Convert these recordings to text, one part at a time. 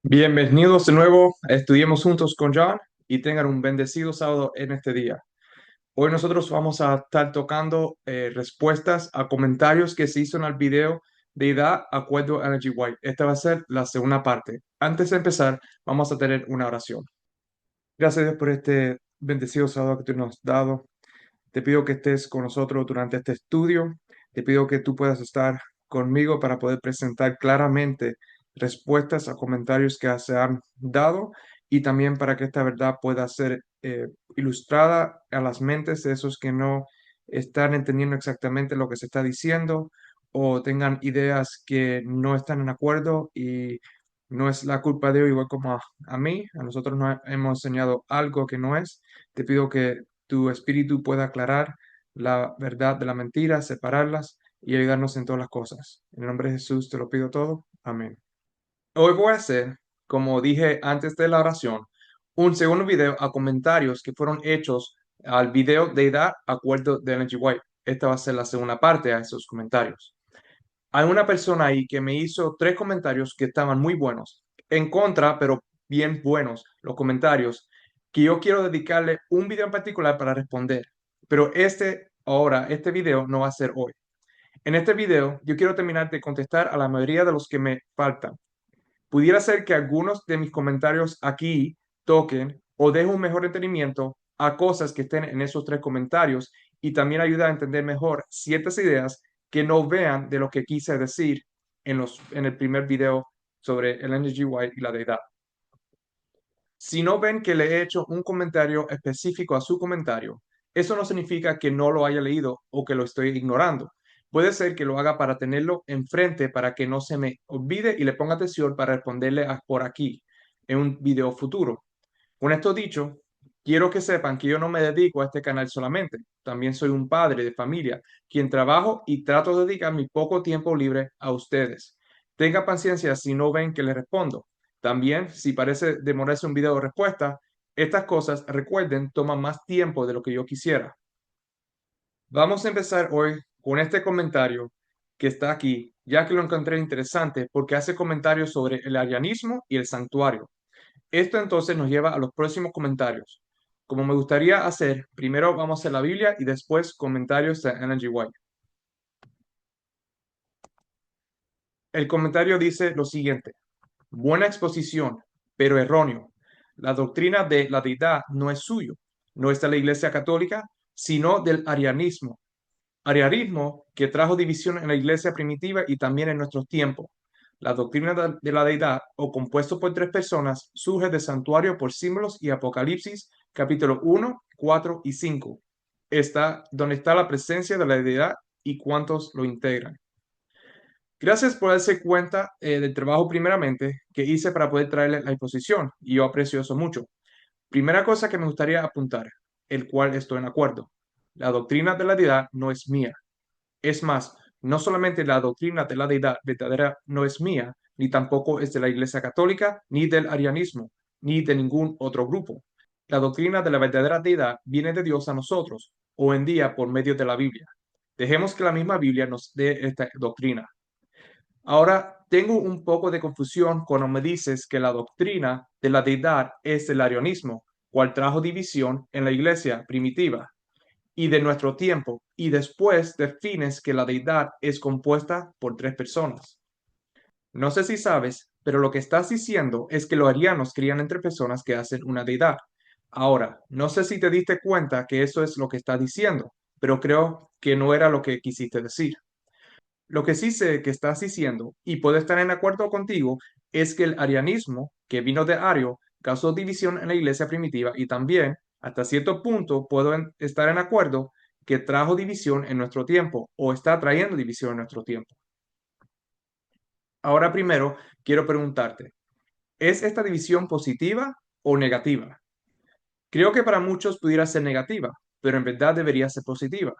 Bienvenidos de nuevo a Estudiemos Juntos con John y tengan un bendecido sábado en este día. Hoy nosotros vamos a estar tocando respuestas a comentarios que se hizo en el video de Edad Acuerdo Energy White. Esta va a ser la segunda parte. Antes de empezar, vamos a tener una oración. Gracias a Dios por este bendecido sábado que tú nos has dado. Te pido que estés con nosotros durante este estudio. Te pido que tú puedas estar conmigo para poder presentar claramente respuestas a comentarios que se han dado y también para que esta verdad pueda ser ilustrada a las mentes de esos que no están entendiendo exactamente lo que se está diciendo o tengan ideas que no están en acuerdo y no es la culpa de ellos, igual como a mí. A nosotros nos hemos enseñado algo que no es. Te pido que tu espíritu pueda aclarar la verdad de la mentira, separarlas y ayudarnos en todas las cosas. En el nombre de Jesús te lo pido todo. Amén. Hoy voy a hacer, como dije antes de la oración, un segundo video a comentarios que fueron hechos al video de Edad Acuerdo de Energy White. Esta va a ser la segunda parte a esos comentarios. Hay una persona ahí que me hizo tres comentarios que estaban muy buenos, en contra, pero bien buenos los comentarios, que yo quiero dedicarle un video en particular para responder. Pero este video no va a ser hoy. En este video, yo quiero terminar de contestar a la mayoría de los que me faltan. Pudiera ser que algunos de mis comentarios aquí toquen o dejen un mejor entendimiento a cosas que estén en esos tres comentarios y también ayuda a entender mejor ciertas ideas que no vean de lo que quise decir en el primer video sobre el Energy White y la deidad. Si no ven que le he hecho un comentario específico a su comentario, eso no significa que no lo haya leído o que lo estoy ignorando. Puede ser que lo haga para tenerlo enfrente para que no se me olvide y le ponga atención para responderle por aquí en un video futuro. Con esto dicho, quiero que sepan que yo no me dedico a este canal solamente. También soy un padre de familia, quien trabajo y trato de dedicar mi poco tiempo libre a ustedes. Tenga paciencia si no ven que les respondo. También, si parece demorarse un video de respuesta, estas cosas, recuerden, toman más tiempo de lo que yo quisiera. Vamos a empezar hoy con este comentario que está aquí, ya que lo encontré interesante porque hace comentarios sobre el arianismo y el santuario. Esto entonces nos lleva a los próximos comentarios. Como me gustaría hacer, primero vamos a hacer la Biblia y después comentarios de Energy White. El comentario dice lo siguiente: buena exposición, pero erróneo. La doctrina de la deidad no es suyo, no es de la Iglesia Católica, sino del arianismo. Arianismo que trajo división en la Iglesia primitiva y también en nuestros tiempos. La doctrina de la deidad, o compuesto por tres personas, surge del santuario por símbolos y Apocalipsis, capítulo 1, 4 y 5. Está donde está la presencia de la deidad y cuántos lo integran. Gracias por darse cuenta del trabajo primeramente que hice para poder traerle la exposición, y yo aprecio eso mucho. Primera cosa que me gustaría apuntar, el cual estoy en acuerdo. La doctrina de la deidad no es mía. Es más, no solamente la doctrina de la deidad verdadera no es mía, ni tampoco es de la Iglesia Católica, ni del arianismo, ni de ningún otro grupo. La doctrina de la verdadera deidad viene de Dios a nosotros, hoy en día por medio de la Biblia. Dejemos que la misma Biblia nos dé esta doctrina. Ahora, tengo un poco de confusión cuando me dices que la doctrina de la deidad es el arianismo, cual trajo división en la iglesia primitiva y de nuestro tiempo, y después defines que la deidad es compuesta por tres personas. No sé si sabes, pero lo que estás diciendo es que los arianos crían entre personas que hacen una deidad. Ahora, no sé si te diste cuenta que eso es lo que estás diciendo, pero creo que no era lo que quisiste decir. Lo que sí sé que estás diciendo, y puedo estar en acuerdo contigo, es que el arianismo, que vino de Ario, causó división en la iglesia primitiva y también, hasta cierto punto, puedo estar en acuerdo que trajo división en nuestro tiempo o está trayendo división en nuestro tiempo. Ahora primero, quiero preguntarte, ¿es esta división positiva o negativa? Creo que para muchos pudiera ser negativa, pero en verdad debería ser positiva.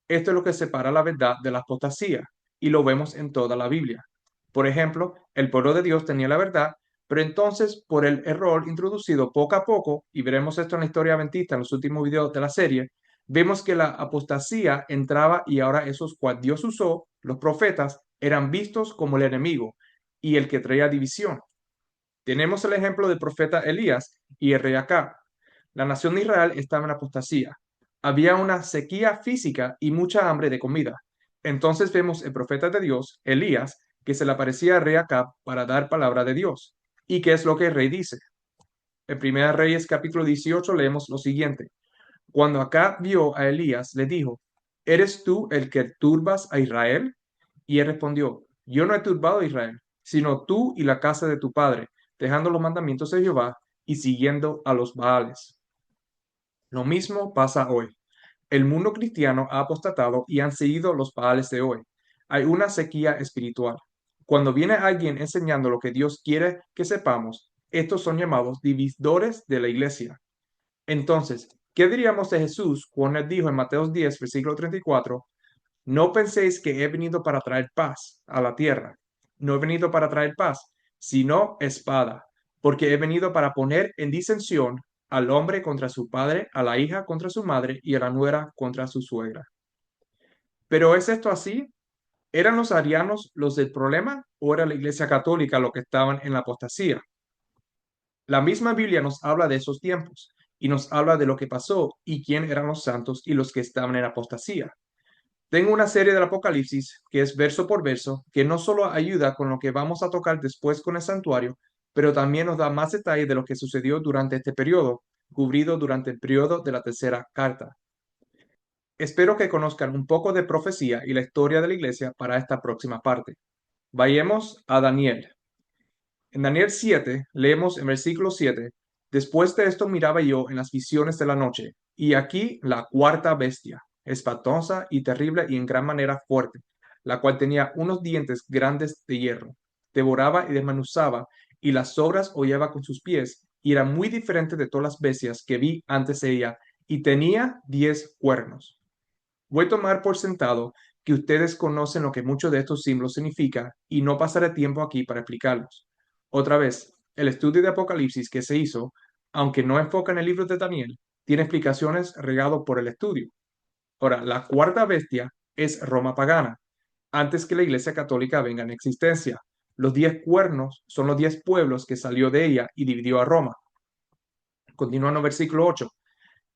Esto es lo que separa la verdad de la apostasía, y lo vemos en toda la Biblia. Por ejemplo, el pueblo de Dios tenía la verdad, pero entonces por el error introducido poco a poco, y veremos esto en la historia adventista en los últimos videos de la serie, vemos que la apostasía entraba y ahora esos cuales Dios usó, los profetas, eran vistos como el enemigo y el que traía división. Tenemos el ejemplo del profeta Elías y el rey Acab. La nación de Israel estaba en apostasía. Había una sequía física y mucha hambre de comida. Entonces vemos el profeta de Dios, Elías, que se le aparecía al rey Acab para dar palabra de Dios. ¿Y qué es lo que el rey dice? En 1 Reyes capítulo 18 leemos lo siguiente. Cuando Acab vio a Elías, le dijo, ¿eres tú el que turbas a Israel? Y él respondió, yo no he turbado a Israel, sino tú y la casa de tu padre, dejando los mandamientos de Jehová y siguiendo a los Baales. Lo mismo pasa hoy. El mundo cristiano ha apostatado y han seguido los Baales de hoy. Hay una sequía espiritual. Cuando viene alguien enseñando lo que Dios quiere que sepamos, estos son llamados divisores de la iglesia. Entonces, ¿qué diríamos de Jesús cuando él dijo en Mateo 10, versículo 34, no penséis que he venido para traer paz a la tierra? No he venido para traer paz, sino espada, porque he venido para poner en disensión al hombre contra su padre, a la hija contra su madre y a la nuera contra su suegra. Pero ¿es esto así? ¿Eran los arianos los del problema o era la Iglesia Católica los que estaban en la apostasía? La misma Biblia nos habla de esos tiempos y nos habla de lo que pasó y quién eran los santos y los que estaban en apostasía. Tengo una serie del Apocalipsis que es verso por verso, que no solo ayuda con lo que vamos a tocar después con el santuario, pero también nos da más detalles de lo que sucedió durante este periodo, cubrido durante el periodo de la tercera carta. Espero que conozcan un poco de profecía y la historia de la iglesia para esta próxima parte. Vayamos a Daniel. En Daniel 7, leemos en versículo 7, después de esto miraba yo en las visiones de la noche, y aquí la cuarta bestia, espantosa y terrible y en gran manera fuerte, la cual tenía unos dientes grandes de hierro, devoraba y desmenuzaba, y las sobras hollaba con sus pies, y era muy diferente de todas las bestias que vi antes de ella, y tenía 10 cuernos. Voy a tomar por sentado que ustedes conocen lo que muchos de estos símbolos significan y no pasaré tiempo aquí para explicarlos. Otra vez, el estudio de Apocalipsis que se hizo, aunque no enfoca en el libro de Daniel, tiene explicaciones regado por el estudio. Ahora, la cuarta bestia es Roma pagana, antes que la Iglesia Católica venga en existencia. Los 10 cuernos son los 10 pueblos que salió de ella y dividió a Roma. Continuando versículo 8.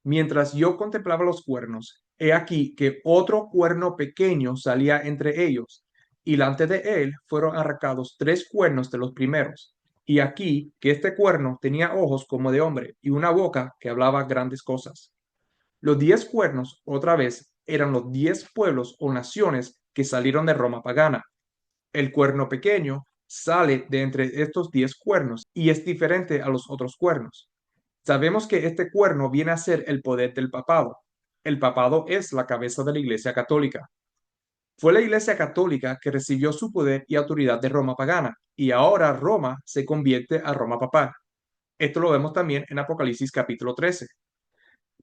Mientras yo contemplaba los cuernos, he aquí que otro cuerno pequeño salía entre ellos, y delante de él fueron arrancados 3 cuernos de los primeros. Y aquí que este cuerno tenía ojos como de hombre y una boca que hablaba grandes cosas. Los 10 cuernos, otra vez, eran los 10 pueblos o naciones que salieron de Roma pagana. El cuerno pequeño sale de entre estos 10 cuernos y es diferente a los otros cuernos. Sabemos que este cuerno viene a ser el poder del papado. El papado es la cabeza de la Iglesia Católica. Fue la Iglesia Católica que recibió su poder y autoridad de Roma pagana, y ahora Roma se convierte a Roma papal. Esto lo vemos también en Apocalipsis capítulo 13,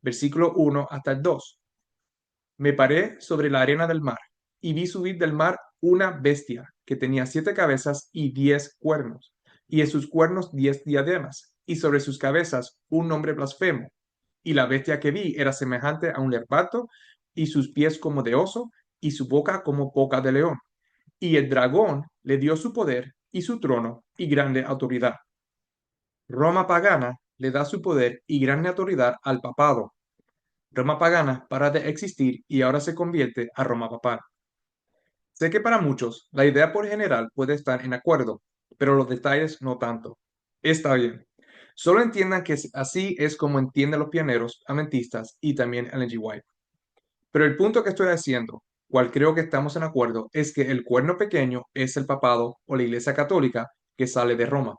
versículo 1 hasta el 2. Me paré sobre la arena del mar y vi subir del mar una bestia que tenía 7 cabezas y 10 cuernos, y en sus cuernos 10 diademas, y sobre sus cabezas un nombre blasfemo. Y la bestia que vi era semejante a un leopardo, y sus pies como de oso, y su boca como boca de león. Y el dragón le dio su poder y su trono y grande autoridad. Roma pagana le da su poder y grande autoridad al papado. Roma pagana para de existir y ahora se convierte a Roma papal. Sé que para muchos la idea por general puede estar en acuerdo, pero los detalles no tanto. Está bien. Solo entiendan que así es como entienden los pioneros adventistas y también Ellen G. White. Pero el punto que estoy haciendo, cual creo que estamos en acuerdo, es que el cuerno pequeño es el papado o la Iglesia Católica que sale de Roma.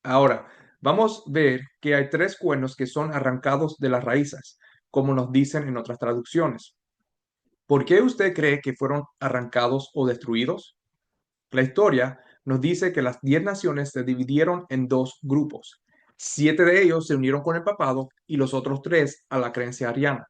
Ahora, vamos a ver que hay 3 cuernos que son arrancados de las raíces, como nos dicen en otras traducciones. ¿Por qué usted cree que fueron arrancados o destruidos? La historia nos dice que las 10 naciones se dividieron en 2 grupos. 7 de ellos se unieron con el papado y los otros 3 a la creencia ariana.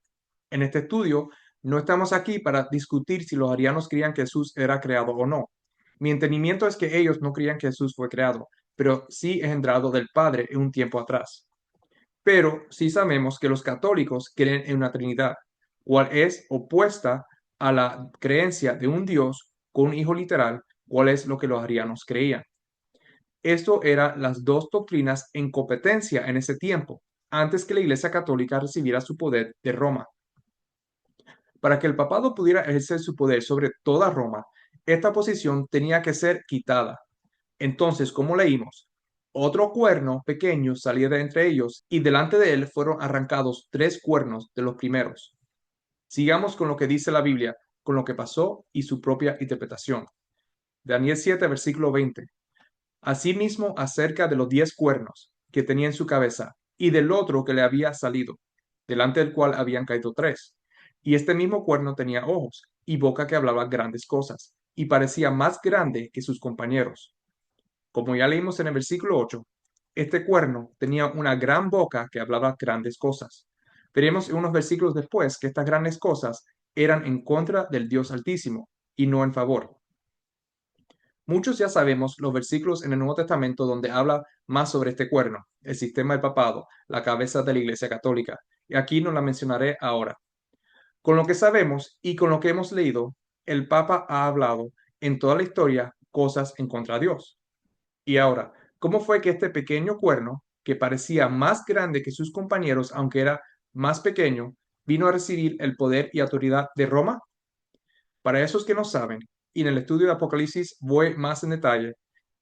En este estudio no estamos aquí para discutir si los arianos creían que Jesús era creado o no. Mi entendimiento es que ellos no creían que Jesús fue creado, pero sí engendrado del Padre en un tiempo atrás. Pero sí sabemos que los católicos creen en una Trinidad, cual es opuesta a la creencia de un Dios con un hijo literal, cual es lo que los arianos creían. Esto eran las dos doctrinas en competencia en ese tiempo, antes que la Iglesia Católica recibiera su poder de Roma. Para que el papado pudiera ejercer su poder sobre toda Roma, esta posición tenía que ser quitada. Entonces, como leímos, otro cuerno pequeño salía de entre ellos y delante de él fueron arrancados 3 cuernos de los primeros. Sigamos con lo que dice la Biblia, con lo que pasó y su propia interpretación. Daniel 7, versículo 20. Asimismo, acerca de los 10 cuernos que tenía en su cabeza y del otro que le había salido, delante del cual habían caído 3. Y este mismo cuerno tenía ojos y boca que hablaba grandes cosas, y parecía más grande que sus compañeros. Como ya leímos en el versículo 8, este cuerno tenía una gran boca que hablaba grandes cosas. Veremos en unos versículos después que estas grandes cosas eran en contra del Dios Altísimo y no en favor. Muchos ya sabemos los versículos en el Nuevo Testamento donde habla más sobre este cuerno, el sistema del papado, la cabeza de la Iglesia Católica, y aquí no la mencionaré ahora. Con lo que sabemos y con lo que hemos leído, el Papa ha hablado en toda la historia cosas en contra de Dios. Y ahora, ¿cómo fue que este pequeño cuerno, que parecía más grande que sus compañeros, aunque era más pequeño, vino a recibir el poder y autoridad de Roma? Para esos que no saben, y en el estudio de Apocalipsis voy más en detalle,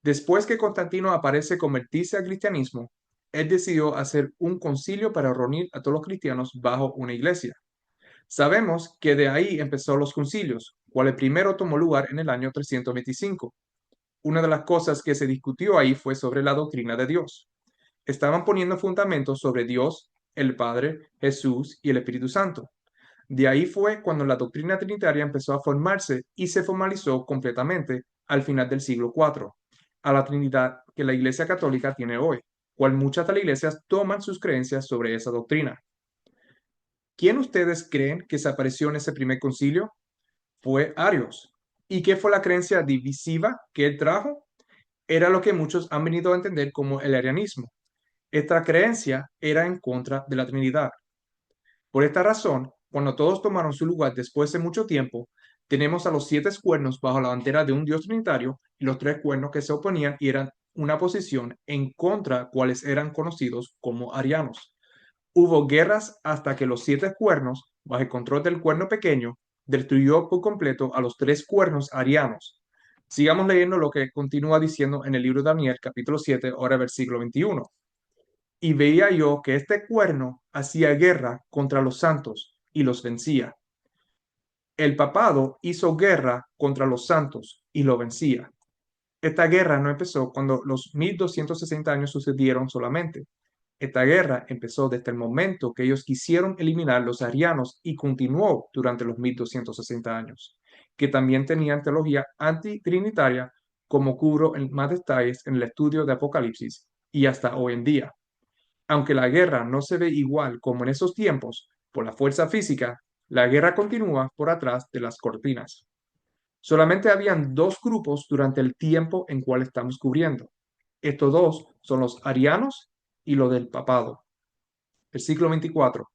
después que Constantino aparece convertirse al cristianismo, él decidió hacer un concilio para reunir a todos los cristianos bajo una iglesia. Sabemos que de ahí empezó los concilios, cual el primero tomó lugar en el año 325. Una de las cosas que se discutió ahí fue sobre la doctrina de Dios. Estaban poniendo fundamentos sobre Dios, el Padre, Jesús y el Espíritu Santo. De ahí fue cuando la doctrina trinitaria empezó a formarse y se formalizó completamente al final del siglo IV, a la Trinidad que la Iglesia Católica tiene hoy, cual muchas de las iglesias toman sus creencias sobre esa doctrina. ¿Quién ustedes creen que se apareció en ese primer concilio? Fue Arios. ¿Y qué fue la creencia divisiva que él trajo? Era lo que muchos han venido a entender como el arianismo. Esta creencia era en contra de la Trinidad. Por esta razón, cuando todos tomaron su lugar después de mucho tiempo, tenemos a los 7 cuernos bajo la bandera de un Dios trinitario y los 3 cuernos que se oponían y eran una posición en contra, cuales eran conocidos como arianos. Hubo guerras hasta que los 7 cuernos, bajo el control del cuerno pequeño, destruyó por completo a los 3 cuernos arianos. Sigamos leyendo lo que continúa diciendo en el libro de Daniel, capítulo 7, ahora versículo 21. Y veía yo que este cuerno hacía guerra contra los santos y los vencía. El papado hizo guerra contra los santos y lo vencía. Esta guerra no empezó cuando los 1260 años sucedieron solamente. Esta guerra empezó desde el momento que ellos quisieron eliminar los arianos y continuó durante los 1260 años, que también tenían teología antitrinitaria, como cubro en más detalles en el estudio de Apocalipsis y hasta hoy en día. Aunque la guerra no se ve igual como en esos tiempos, por la fuerza física, la guerra continúa por atrás de las cortinas. Solamente habían 2 grupos durante el tiempo en cual estamos cubriendo. Estos dos son los arianos y los del papado. Versículo 24.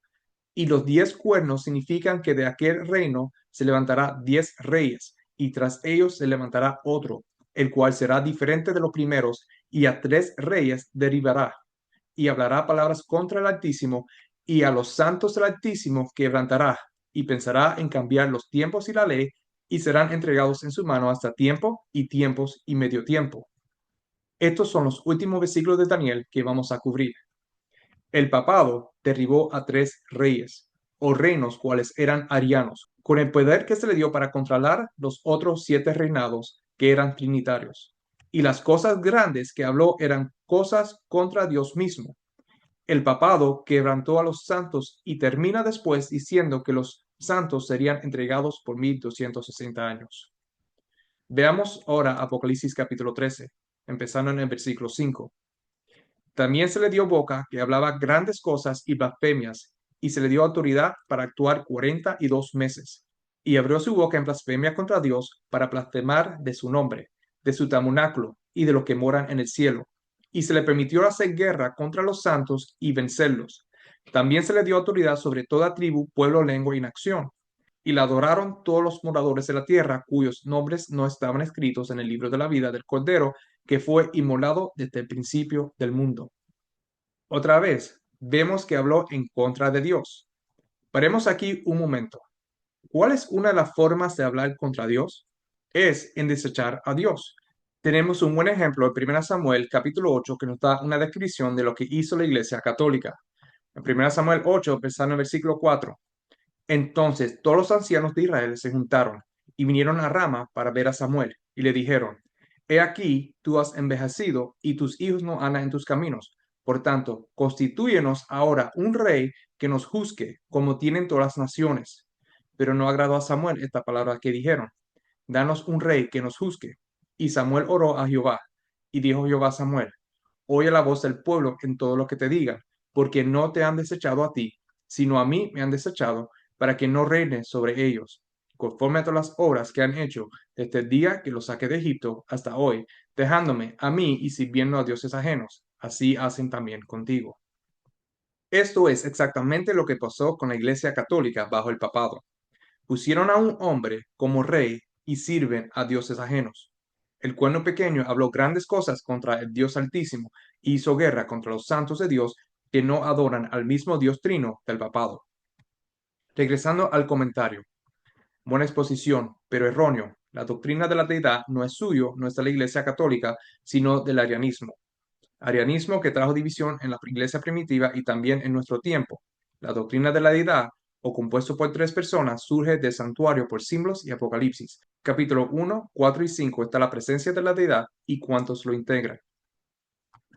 Y los 10 cuernos significan que de aquel reino se levantará 10 reyes, y tras ellos se levantará otro, el cual será diferente de los primeros, y a 3 reyes derivará y hablará palabras contra el Altísimo, y a los santos del Altísimo quebrantará, y pensará en cambiar los tiempos y la ley, y serán entregados en su mano hasta tiempo y tiempos y medio tiempo. Estos son los últimos versículos de Daniel que vamos a cubrir. El papado derribó a 3 reyes, o reinos cuales eran arianos, con el poder que se le dio para controlar los otros 7 reinados que eran trinitarios. Y las cosas grandes que habló eran cosas contra Dios mismo. El papado quebrantó a los santos y termina después diciendo que los santos serían entregados por 1260 años. Veamos ahora Apocalipsis capítulo 13, empezando en el versículo 5. También se le dio boca que hablaba grandes cosas y blasfemias, y se le dio autoridad para actuar 42 meses. Y abrió su boca en blasfemia contra Dios para blasfemar de su nombre, de su tabernáculo y de los que moran en el cielo. Y se le permitió hacer guerra contra los santos y vencerlos. También se le dio autoridad sobre toda tribu, pueblo, lengua y nación. Y la adoraron todos los moradores de la tierra, cuyos nombres no estaban escritos en el libro de la vida del Cordero, que fue inmolado desde el principio del mundo. Otra vez, vemos que habló en contra de Dios. Paremos aquí un momento. ¿Cuál es una de las formas de hablar contra Dios? Es en desechar a Dios. Tenemos un buen ejemplo en 1 Samuel capítulo 8 que nos da una descripción de lo que hizo la Iglesia Católica. En 1 Samuel 8, empezando en el versículo 4. Entonces todos los ancianos de Israel se juntaron y vinieron a Rama para ver a Samuel y le dijeron, He aquí, tú has envejecido y tus hijos no andan en tus caminos. Por tanto, constitúyenos ahora un rey que nos juzgue como tienen todas las naciones. Pero no agradó a Samuel esta palabra que dijeron, Danos un rey que nos juzgue. Y Samuel oró a Jehová y dijo Jehová a Samuel, Oye la voz del pueblo en todo lo que te digan, porque no te han desechado a ti, sino a mí me han desechado para que no reine sobre ellos, conforme a todas las obras que han hecho desde el día que los saqué de Egipto hasta hoy, dejándome a mí y sirviendo a dioses ajenos. Así hacen también contigo. Esto es exactamente lo que pasó con la Iglesia Católica bajo el papado. Pusieron a un hombre como rey y sirven a dioses ajenos. El cuerno pequeño habló grandes cosas contra el Dios Altísimo y hizo guerra contra los santos de Dios que no adoran al mismo Dios trino del papado. Regresando al comentario. Buena exposición, pero erróneo. La doctrina de la deidad no es suyo, no es de la Iglesia Católica, sino del arianismo. Arianismo que trajo división en la iglesia primitiva y también en nuestro tiempo. La doctrina de la deidad, o compuesto por tres personas, surge del santuario por símbolos y Apocalipsis. Capítulo 1, 4 y 5 está la presencia de la deidad y cuántos lo integran.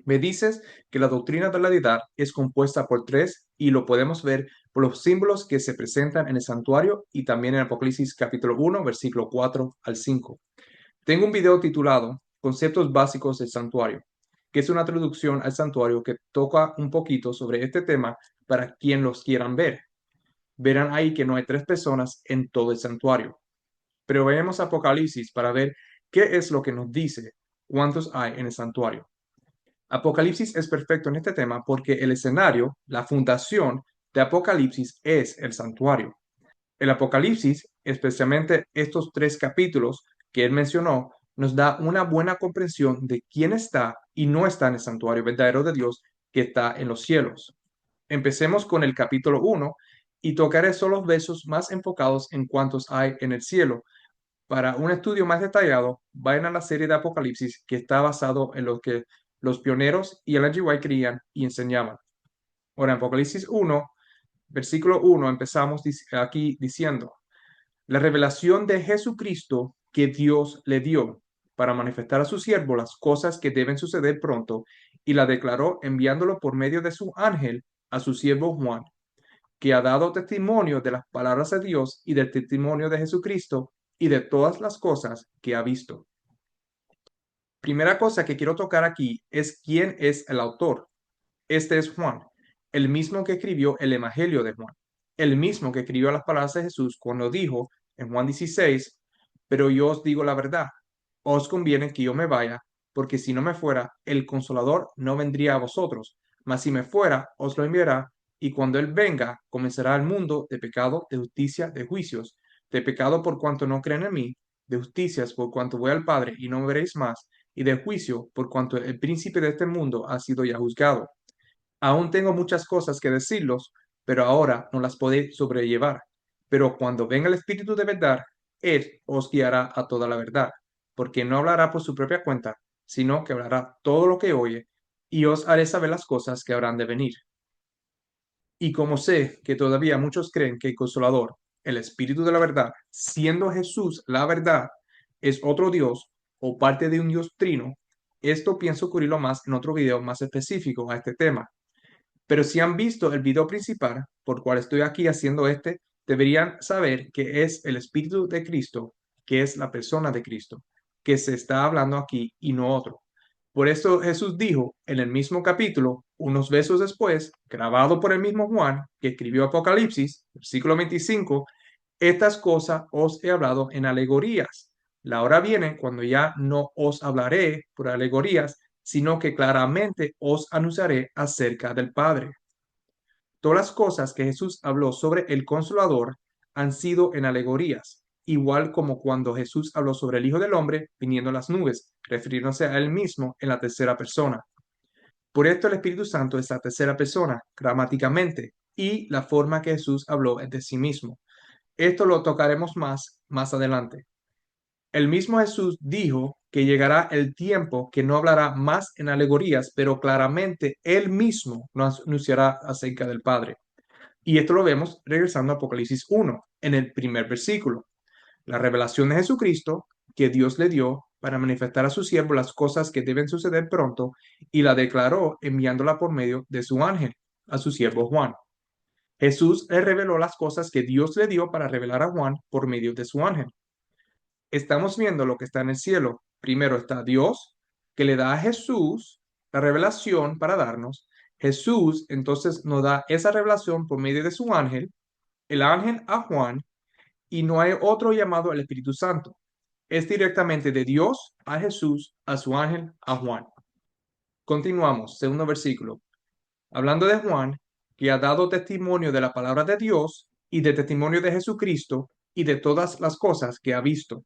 Me dices que la doctrina de la deidad es compuesta por tres y lo podemos ver por los símbolos que se presentan en el santuario y también en Apocalipsis capítulo 1, versículo 4 al 5. Tengo un video titulado Conceptos básicos del santuario, que es una traducción al santuario que toca un poquito sobre este tema para quien los quieran ver. Verán ahí que no hay tres personas en todo el santuario. Pero veamos Apocalipsis para ver qué es lo que nos dice cuántos hay en el santuario. Apocalipsis es perfecto en este tema porque el escenario, la fundación de Apocalipsis es el santuario. El Apocalipsis, especialmente estos tres capítulos que él mencionó, nos da una buena comprensión de quién está y no está en el santuario verdadero de Dios que está en los cielos. Empecemos con el capítulo 1 y tocaré solo los versos más enfocados en cuántos hay en el cielo. Para un estudio más detallado, vayan a la serie de Apocalipsis que está basado en lo que los pioneros y el G.Y. creían y enseñaban. Ahora, en Apocalipsis 1, versículo 1, empezamos aquí diciendo, la revelación de Jesucristo que Dios le dio para manifestar a su siervo las cosas que deben suceder pronto, y la declaró enviándolo por medio de su ángel a su siervo Juan, que ha dado testimonio de las palabras de Dios y del testimonio de Jesucristo y de todas las cosas que ha visto. Primera cosa que quiero tocar aquí es quién es el autor. Este es Juan, el mismo que escribió el Evangelio de Juan, el mismo que escribió las palabras de Jesús cuando dijo en Juan 16, pero yo os digo la verdad, os conviene que yo me vaya, porque si no me fuera, el Consolador no vendría a vosotros, mas si me fuera, os lo enviará, y cuando él venga, comenzará el mundo de pecado, de justicia, de juicios, de pecado por cuanto no creen en mí, de justicias por cuanto voy al Padre y no me veréis más, y de juicio por cuanto el príncipe de este mundo ha sido ya juzgado. Aún tengo muchas cosas que decirlos, pero ahora no las podéis sobrellevar. Pero cuando venga el Espíritu de verdad, Él os guiará a toda la verdad, porque no hablará por su propia cuenta, sino que hablará todo lo que oye, y os haré saber las cosas que habrán de venir. Y como sé que todavía muchos creen que el Consolador, el Espíritu de la verdad, siendo Jesús la verdad, es otro Dios o parte de un Dios trino, esto pienso cubrirlo más en otro video más específico a este tema. Pero si han visto el video principal, por cual estoy aquí haciendo este, deberían saber que es el Espíritu de Cristo, que es la persona de Cristo, que se está hablando aquí y no otro. Por eso Jesús dijo en el mismo capítulo, unos versos después, grabado por el mismo Juan, que escribió Apocalipsis, versículo 25, estas cosas os he hablado en alegorías. La hora viene cuando ya no os hablaré por alegorías, sino que claramente os anunciaré acerca del Padre. Todas las cosas que Jesús habló sobre el Consolador han sido en alegorías. igual como cuando Jesús habló sobre el Hijo del Hombre viniendo en las nubes, refiriéndose a él mismo en la tercera persona. Por esto el Espíritu Santo es la tercera persona, gramáticamente, y la forma que Jesús habló es de sí mismo. Esto lo tocaremos más adelante. El mismo Jesús dijo que llegará el tiempo que no hablará más en alegorías, pero claramente él mismo nos anunciará acerca del Padre. Y esto lo vemos regresando a Apocalipsis 1, en el primer versículo. La revelación de Jesucristo que Dios le dio para manifestar a su siervo las cosas que deben suceder pronto y la declaró enviándola por medio de su ángel a su siervo Juan. Jesús le reveló las cosas que Dios le dio para revelar a Juan por medio de su ángel. Estamos viendo lo que está en el cielo. Primero está Dios, que le da a Jesús la revelación para darnos. Jesús entonces nos da esa revelación por medio de su ángel, el ángel a Juan, y no hay otro llamado el Espíritu Santo. Es directamente de Dios a Jesús, a su ángel, a Juan. Continuamos, segundo versículo. Hablando de Juan, que ha dado testimonio de la palabra de Dios y de testimonio de Jesucristo y de todas las cosas que ha visto.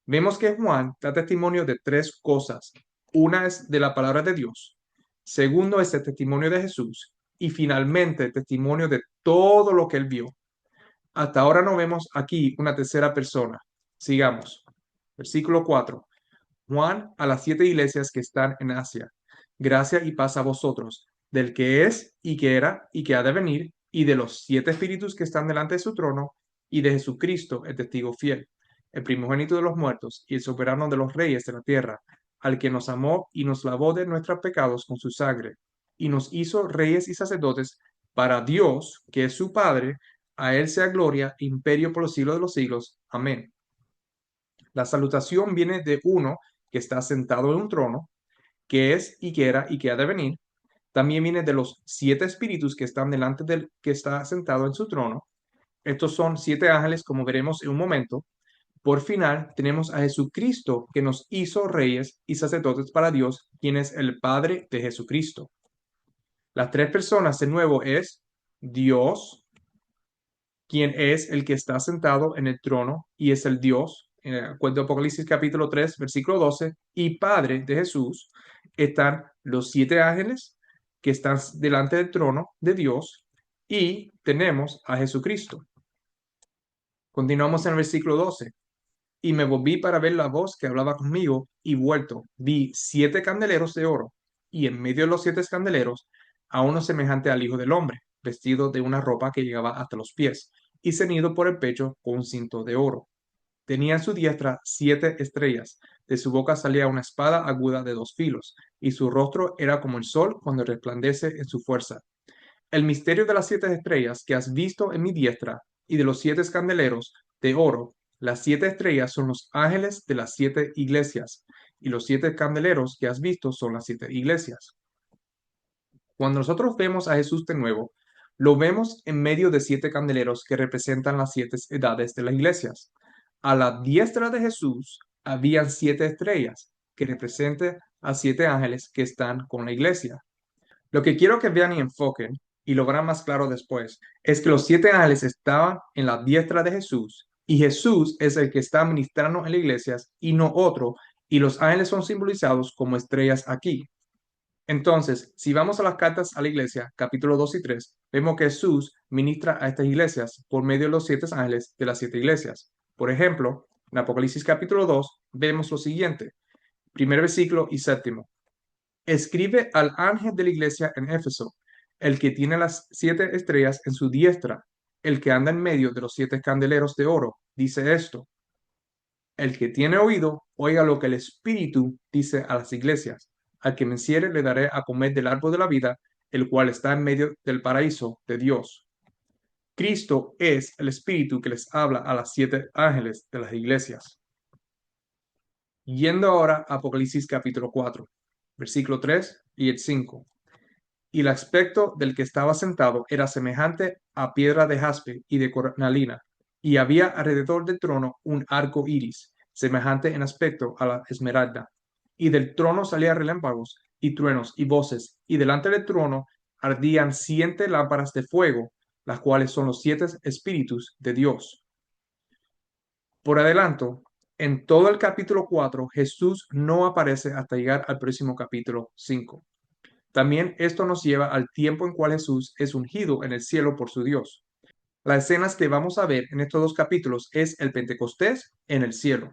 Vemos que Juan da testimonio de tres cosas. Una es de la palabra de Dios. Segundo es el testimonio de Jesús. Y finalmente el testimonio de todo lo que él vio. Hasta ahora no vemos aquí una tercera persona. Sigamos. Versículo 4. Juan a las 7 iglesias que están en Asia. Gracia y paz a vosotros, del que es y que era y que ha de venir, y de los 7 espíritus que están delante de su trono, y de Jesucristo, el testigo fiel, el primogénito de los muertos y el soberano de los reyes de la tierra, al que nos amó y nos lavó de nuestros pecados con su sangre, y nos hizo reyes y sacerdotes para Dios, que es su Padre. A él sea gloria e imperio por los siglos de los siglos. Amén. La salutación viene de uno que está sentado en un trono, que es y que era y que ha de venir. También viene de los 7 espíritus que están delante del que está sentado en su trono. Estos son 7 ángeles, como veremos en un momento. Por final, tenemos a Jesucristo, que nos hizo reyes y sacerdotes para Dios, quien es el Padre de Jesucristo. Las 3 personas de nuevo es Dios, quien es el que está sentado en el trono y es el Dios, en el cuento de Apocalipsis capítulo 3, versículo 12, y Padre de Jesús. Están los 7 ángeles que están delante del trono de Dios y tenemos a Jesucristo. Continuamos en el versículo 12. Y me volví para ver la voz que hablaba conmigo, y vuelto, vi 7 candeleros de oro, y en medio de los 7 candeleros, a uno semejante al Hijo del Hombre, vestido de una ropa que llegaba hasta los pies, y ceñido por el pecho con un cinto de oro. Tenía en su diestra 7 estrellas, de su boca salía una espada aguda de 2 filos, y su rostro era como el sol cuando resplandece en su fuerza. El misterio de las 7 estrellas que has visto en mi diestra y de los 7 candeleros de oro, las 7 estrellas son los ángeles de las 7 iglesias, y los 7 candeleros que has visto son las 7 iglesias. Cuando nosotros vemos a Jesús de nuevo, lo vemos en medio de 7 candeleros que representan las 7 edades de las iglesias. A la diestra de Jesús habían 7 estrellas que representan a 7 ángeles que están con la iglesia. Lo que quiero que vean y enfoquen, y lo verán más claro después, es que los 7 ángeles estaban en la diestra de Jesús, y Jesús es el que está ministrando en las iglesias y no otro, y los ángeles son simbolizados como estrellas aquí. Entonces, si vamos a las cartas a la iglesia, capítulo 2 y 3, vemos que Jesús ministra a estas iglesias por medio de los 7 ángeles de las 7 iglesias. Por ejemplo, en Apocalipsis capítulo 2 vemos lo siguiente, primer versículo y séptimo. Escribe al ángel de la iglesia en Éfeso, el que tiene las 7 estrellas en su diestra, el que anda en medio de los 7 candeleros de oro, dice esto. El que tiene oído, oiga lo que el Espíritu dice a las iglesias. Al que venciere le daré a comer del árbol de la vida, el cual está en medio del paraíso de Dios. Cristo es el Espíritu que les habla a las 7 ángeles de las iglesias. Yendo ahora a Apocalipsis capítulo 4, versículo 3 y el 5. Y el aspecto del que estaba sentado era semejante a piedra de jaspe y de cornalina, y había alrededor del trono un arco iris, semejante en aspecto a la esmeralda. Y del trono salían relámpagos y truenos y voces, y delante del trono ardían 7 lámparas de fuego, las cuales son los 7 espíritus de Dios. Por adelanto, en todo el capítulo 4, Jesús no aparece hasta llegar al próximo capítulo 5. También esto nos lleva al tiempo en cual Jesús es ungido en el cielo por su Dios. Las escenas que vamos a ver en estos dos capítulos es el Pentecostés en el cielo.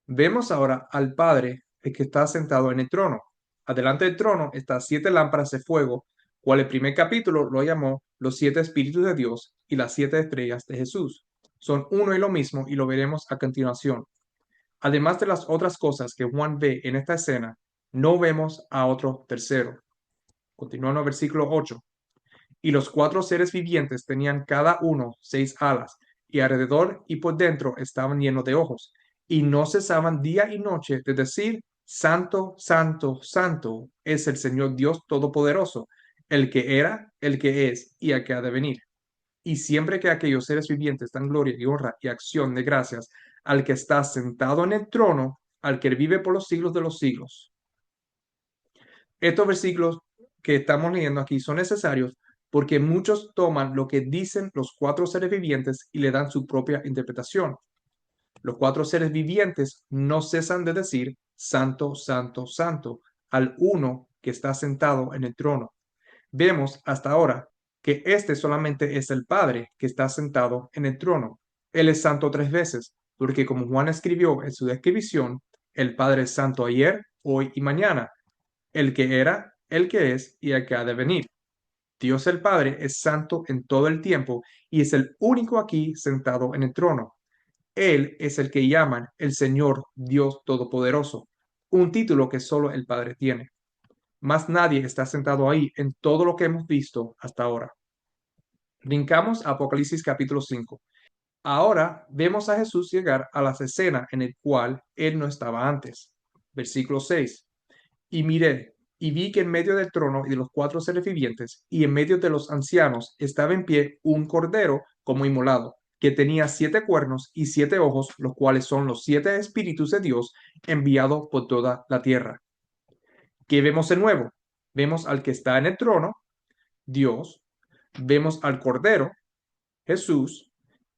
Vemos ahora al Padre, el que está sentado en el trono. Adelante del trono están 7 lámparas de fuego, cual el primer capítulo lo llamó los 7 espíritus de Dios y las 7 estrellas de Jesús. Son uno y lo mismo y lo veremos a continuación. Además de las otras cosas que Juan ve en esta escena, no vemos a otro tercero. Continuando el versículo 8. Y los 4 seres vivientes tenían cada uno 6 alas, y alrededor y por dentro estaban llenos de ojos, y no cesaban día y noche de decir, Santo, Santo, Santo es el Señor Dios Todopoderoso, el que era, el que es y el que ha de venir. Y siempre que aquellos seres vivientes dan gloria y honra y acción de gracias al que está sentado en el trono, al que vive por los siglos de los siglos. Estos versículos que estamos leyendo aquí son necesarios porque muchos toman lo que dicen los 4 seres vivientes y le dan su propia interpretación. Los 4 seres vivientes no cesan de decir Santo, Santo, Santo al uno que está sentado en el trono. Vemos hasta ahora que este solamente es el Padre que está sentado en el trono. Él es santo 3 veces, porque como Juan escribió en su descripción, el Padre es santo ayer, hoy y mañana, el que era, el que es y el que ha de venir. Dios el Padre es santo en todo el tiempo y es el único aquí sentado en el trono. Él es el que llaman el Señor Dios Todopoderoso, un título que solo el Padre tiene. Más nadie está sentado ahí en todo lo que hemos visto hasta ahora. Brincamos a Apocalipsis capítulo 5. Ahora vemos a Jesús llegar a la escena en el cual él no estaba antes. Versículo 6. Y miré, y vi que en medio del trono y de los 4 seres vivientes, y en medio de los ancianos, estaba en pie un cordero como inmolado, que tenía 7 cuernos y 7 ojos, los cuales son los 7 espíritus de Dios enviados por toda la tierra. ¿Qué vemos de nuevo? Vemos al que está en el trono, Dios, vemos al cordero, Jesús,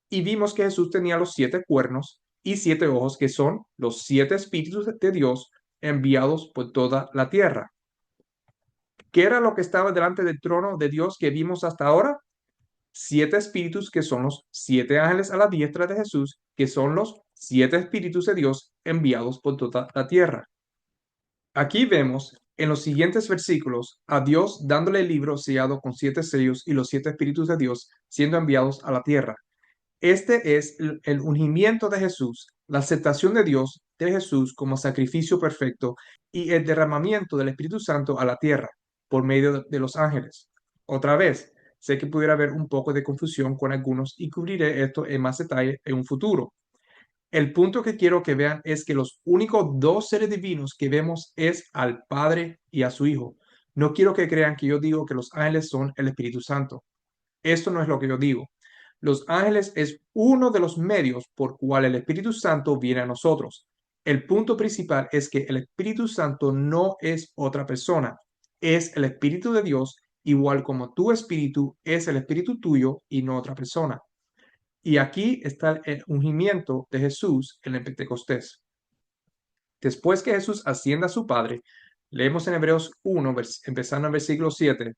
y vimos que Jesús tenía los 7 cuernos y 7 ojos, que son los 7 espíritus de Dios enviados por toda la tierra. ¿Qué era lo que estaba delante del trono de Dios que vimos hasta ahora? 7 espíritus, que son los 7 ángeles a la diestra de Jesús, que son los 7 espíritus de Dios enviados por toda la tierra. Aquí vemos en los siguientes versículos a Dios dándole el libro sellado con 7 sellos y los 7 espíritus de Dios siendo enviados a la tierra. Este es el ungimiento de Jesús, la aceptación de Dios de Jesús como sacrificio perfecto y el derramamiento del Espíritu Santo a la tierra por medio de los ángeles. Otra vez, sé que pudiera haber un poco de confusión con algunos y cubriré esto en más detalle en un futuro. El punto que quiero que vean es que los únicos 2 seres divinos que vemos es al Padre y a su Hijo. No quiero que crean que yo digo que los ángeles son el Espíritu Santo. Esto no es lo que yo digo. Los ángeles es uno de los medios por cual el Espíritu Santo viene a nosotros. El punto principal es que el Espíritu Santo no es otra persona, es el Espíritu de Dios, igual como tu espíritu es el espíritu tuyo y no otra persona. Y aquí está el ungimiento de Jesús en el Pentecostés. Después que Jesús ascienda a su Padre, leemos en Hebreos 1, empezando en versículo 7.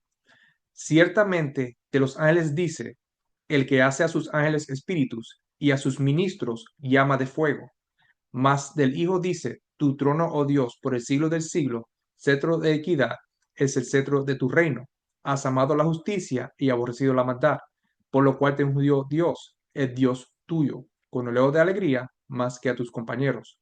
Ciertamente de los ángeles dice, el que hace a sus ángeles espíritus y a sus ministros llama de fuego. Mas del Hijo dice, tu trono, oh Dios, por el siglo del siglo, cetro de equidad, es el cetro de tu reino. Has amado la justicia y aborrecido la maldad, por lo cual te ungió Dios, el Dios tuyo, con oleo de alegría más que a tus compañeros.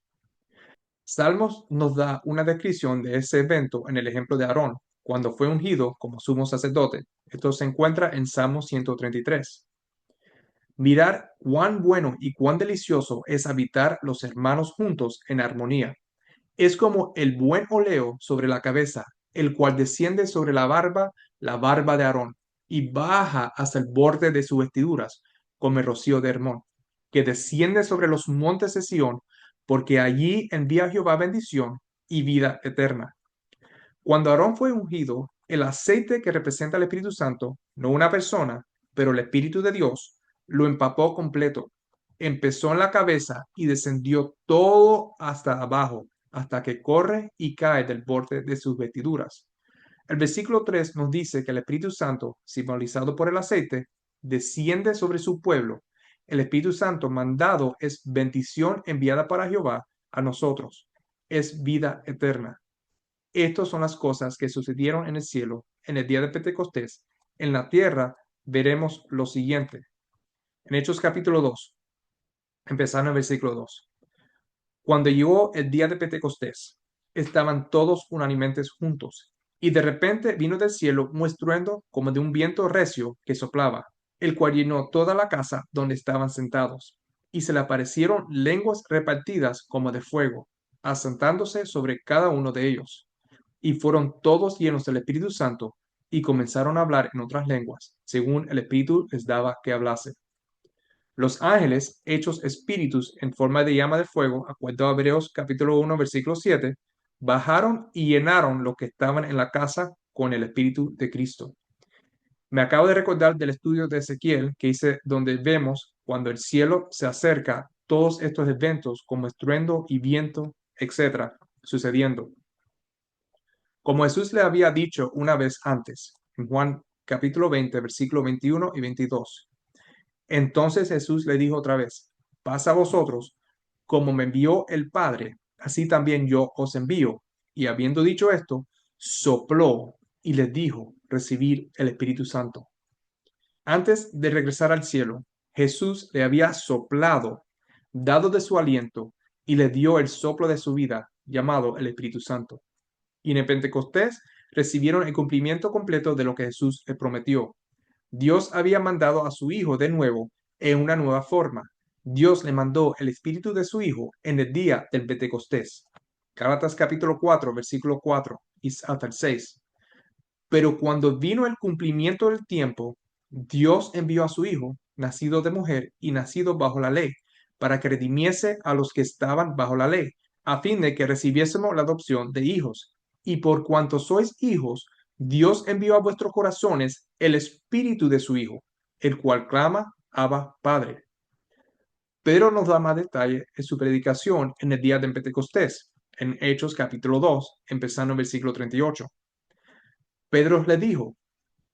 Salmos nos da una descripción de ese evento en el ejemplo de Aarón, cuando fue ungido como sumo sacerdote. Esto se encuentra en Salmo 133. Mirar cuán bueno y cuán delicioso es habitar los hermanos juntos en armonía. Es como el buen oleo sobre la cabeza, el cual desciende sobre la barba de Aarón, y baja hasta el borde de sus vestiduras, como el rocío de Hermón, que desciende sobre los montes de Sión, porque allí envía Jehová bendición y vida eterna. Cuando Aarón fue ungido, el aceite que representa el Espíritu Santo, no una persona, pero el Espíritu de Dios, lo empapó completo. empezó en la cabeza y descendió todo hasta abajo, hasta que corre y cae del borde de sus vestiduras. El versículo 3 nos dice que el Espíritu Santo, simbolizado por el aceite, desciende sobre su pueblo. El Espíritu Santo mandado es bendición enviada para Jehová a nosotros. Es vida eterna. Estas son las cosas que sucedieron en el cielo en el día de Pentecostés. En la tierra veremos lo siguiente. En Hechos capítulo 2, empezando en el versículo 2. Cuando llegó el día de Pentecostés, estaban todos unánimes juntos, y de repente vino del cielo un estruendo como de un viento recio que soplaba, el cual llenó toda la casa donde estaban sentados, y se le aparecieron lenguas repartidas como de fuego, asentándose sobre cada uno de ellos. Y fueron todos llenos del Espíritu Santo, y comenzaron a hablar en otras lenguas, según el Espíritu les daba que hablase. Los ángeles, hechos espíritus en forma de llama de fuego, acuerdo a Hebreos capítulo 1, versículo 7, bajaron y llenaron los que estaban en la casa con el Espíritu de Cristo. Me acabo de recordar del estudio de Ezequiel que hice donde vemos cuando el cielo se acerca, todos estos eventos como estruendo y viento, etcétera, sucediendo. Como Jesús le había dicho una vez antes, en Juan capítulo 20, versículo 21 y 22. Entonces Jesús le dijo otra vez, paz a vosotros, como me envió el Padre, así también yo os envío. Y habiendo dicho esto, sopló y les dijo, recibir el Espíritu Santo. Antes de regresar al cielo, Jesús le había soplado, dado de su aliento, y le dio el soplo de su vida, llamado el Espíritu Santo. Y en el Pentecostés recibieron el cumplimiento completo de lo que Jesús les prometió. Dios había mandado a su Hijo de nuevo en una nueva forma. Dios le mandó el Espíritu de su Hijo en el día del Pentecostés. Gálatas capítulo 4, versículo 4 y hasta el 6. Pero cuando vino el cumplimiento del tiempo, Dios envió a su Hijo, nacido de mujer y nacido bajo la ley, para que redimiese a los que estaban bajo la ley, a fin de que recibiésemos la adopción de hijos. Y por cuanto sois hijos, Dios envió a vuestros corazones el espíritu de su Hijo, el cual clama, Abba, Padre. Pedro nos da más detalle en su predicación en el día de Pentecostés, en Hechos capítulo 2, empezando en versículo 38. Pedro le dijo,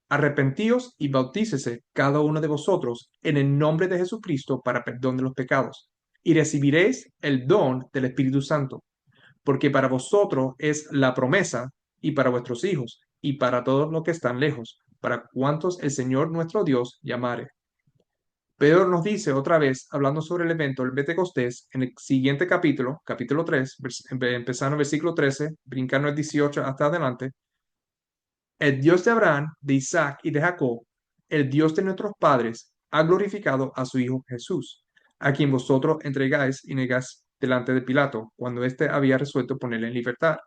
arrepentíos y bautícese cada uno de vosotros en el nombre de Jesucristo para perdón de los pecados, y recibiréis el don del Espíritu Santo, porque para vosotros es la promesa, y para vuestros hijos, y para todos los que están lejos, para cuantos el Señor nuestro Dios llamare. Pedro nos dice otra vez, hablando sobre el evento del Pentecostés, en el siguiente capítulo, capítulo 3, empezando en versículo 13, brincando el 18 hasta adelante, el Dios de Abraham, de Isaac y de Jacob, el Dios de nuestros padres, ha glorificado a su Hijo Jesús, a quien vosotros entregáis y negáis delante de Pilato, cuando éste había resuelto ponerle en libertad.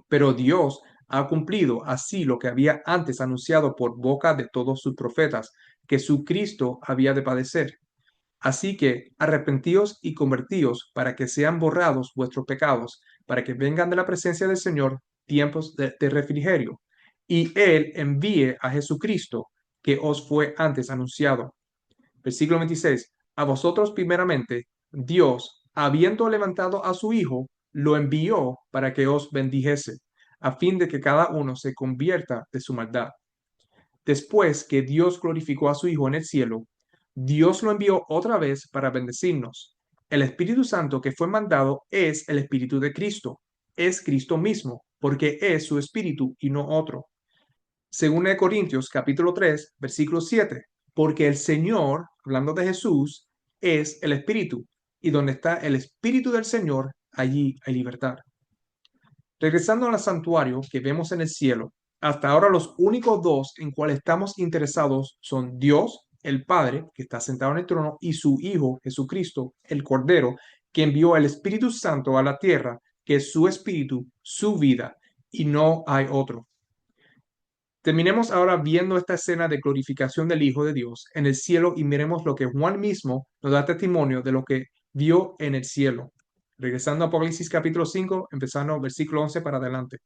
Pero Dios ha cumplido así lo que había antes anunciado por boca de todos sus profetas, que su Cristo había de padecer. Así que arrepentíos y convertíos para que sean borrados vuestros pecados, para que vengan de la presencia del Señor tiempos de refrigerio, y Él envíe a Jesucristo, que os fue antes anunciado. Versículo 26. A vosotros primeramente, Dios, habiendo levantado a su Hijo, lo envió para que os bendijese, a fin de que cada uno se convierta de su maldad. Después que Dios glorificó a su Hijo en el cielo, Dios lo envió otra vez para bendecirnos. El Espíritu Santo que fue mandado es el Espíritu de Cristo, es Cristo mismo, porque es su Espíritu y no otro. Según de Corintios capítulo 3, versículo 7, porque el Señor, hablando de Jesús, es el Espíritu, y donde está el Espíritu del Señor, allí hay libertad. Regresando al santuario que vemos en el cielo, hasta ahora los únicos dos en cuales estamos interesados son Dios, el Padre, que está sentado en el trono, y su Hijo, Jesucristo, el Cordero, que envió el Espíritu Santo a la tierra, que es su espíritu, su vida, y no hay otro. Terminemos ahora viendo esta escena de glorificación del Hijo de Dios en el cielo y miremos lo que Juan mismo nos da testimonio de lo que vio en el cielo. Regresando a Apocalipsis capítulo 5, empezando versículo 11 para adelante.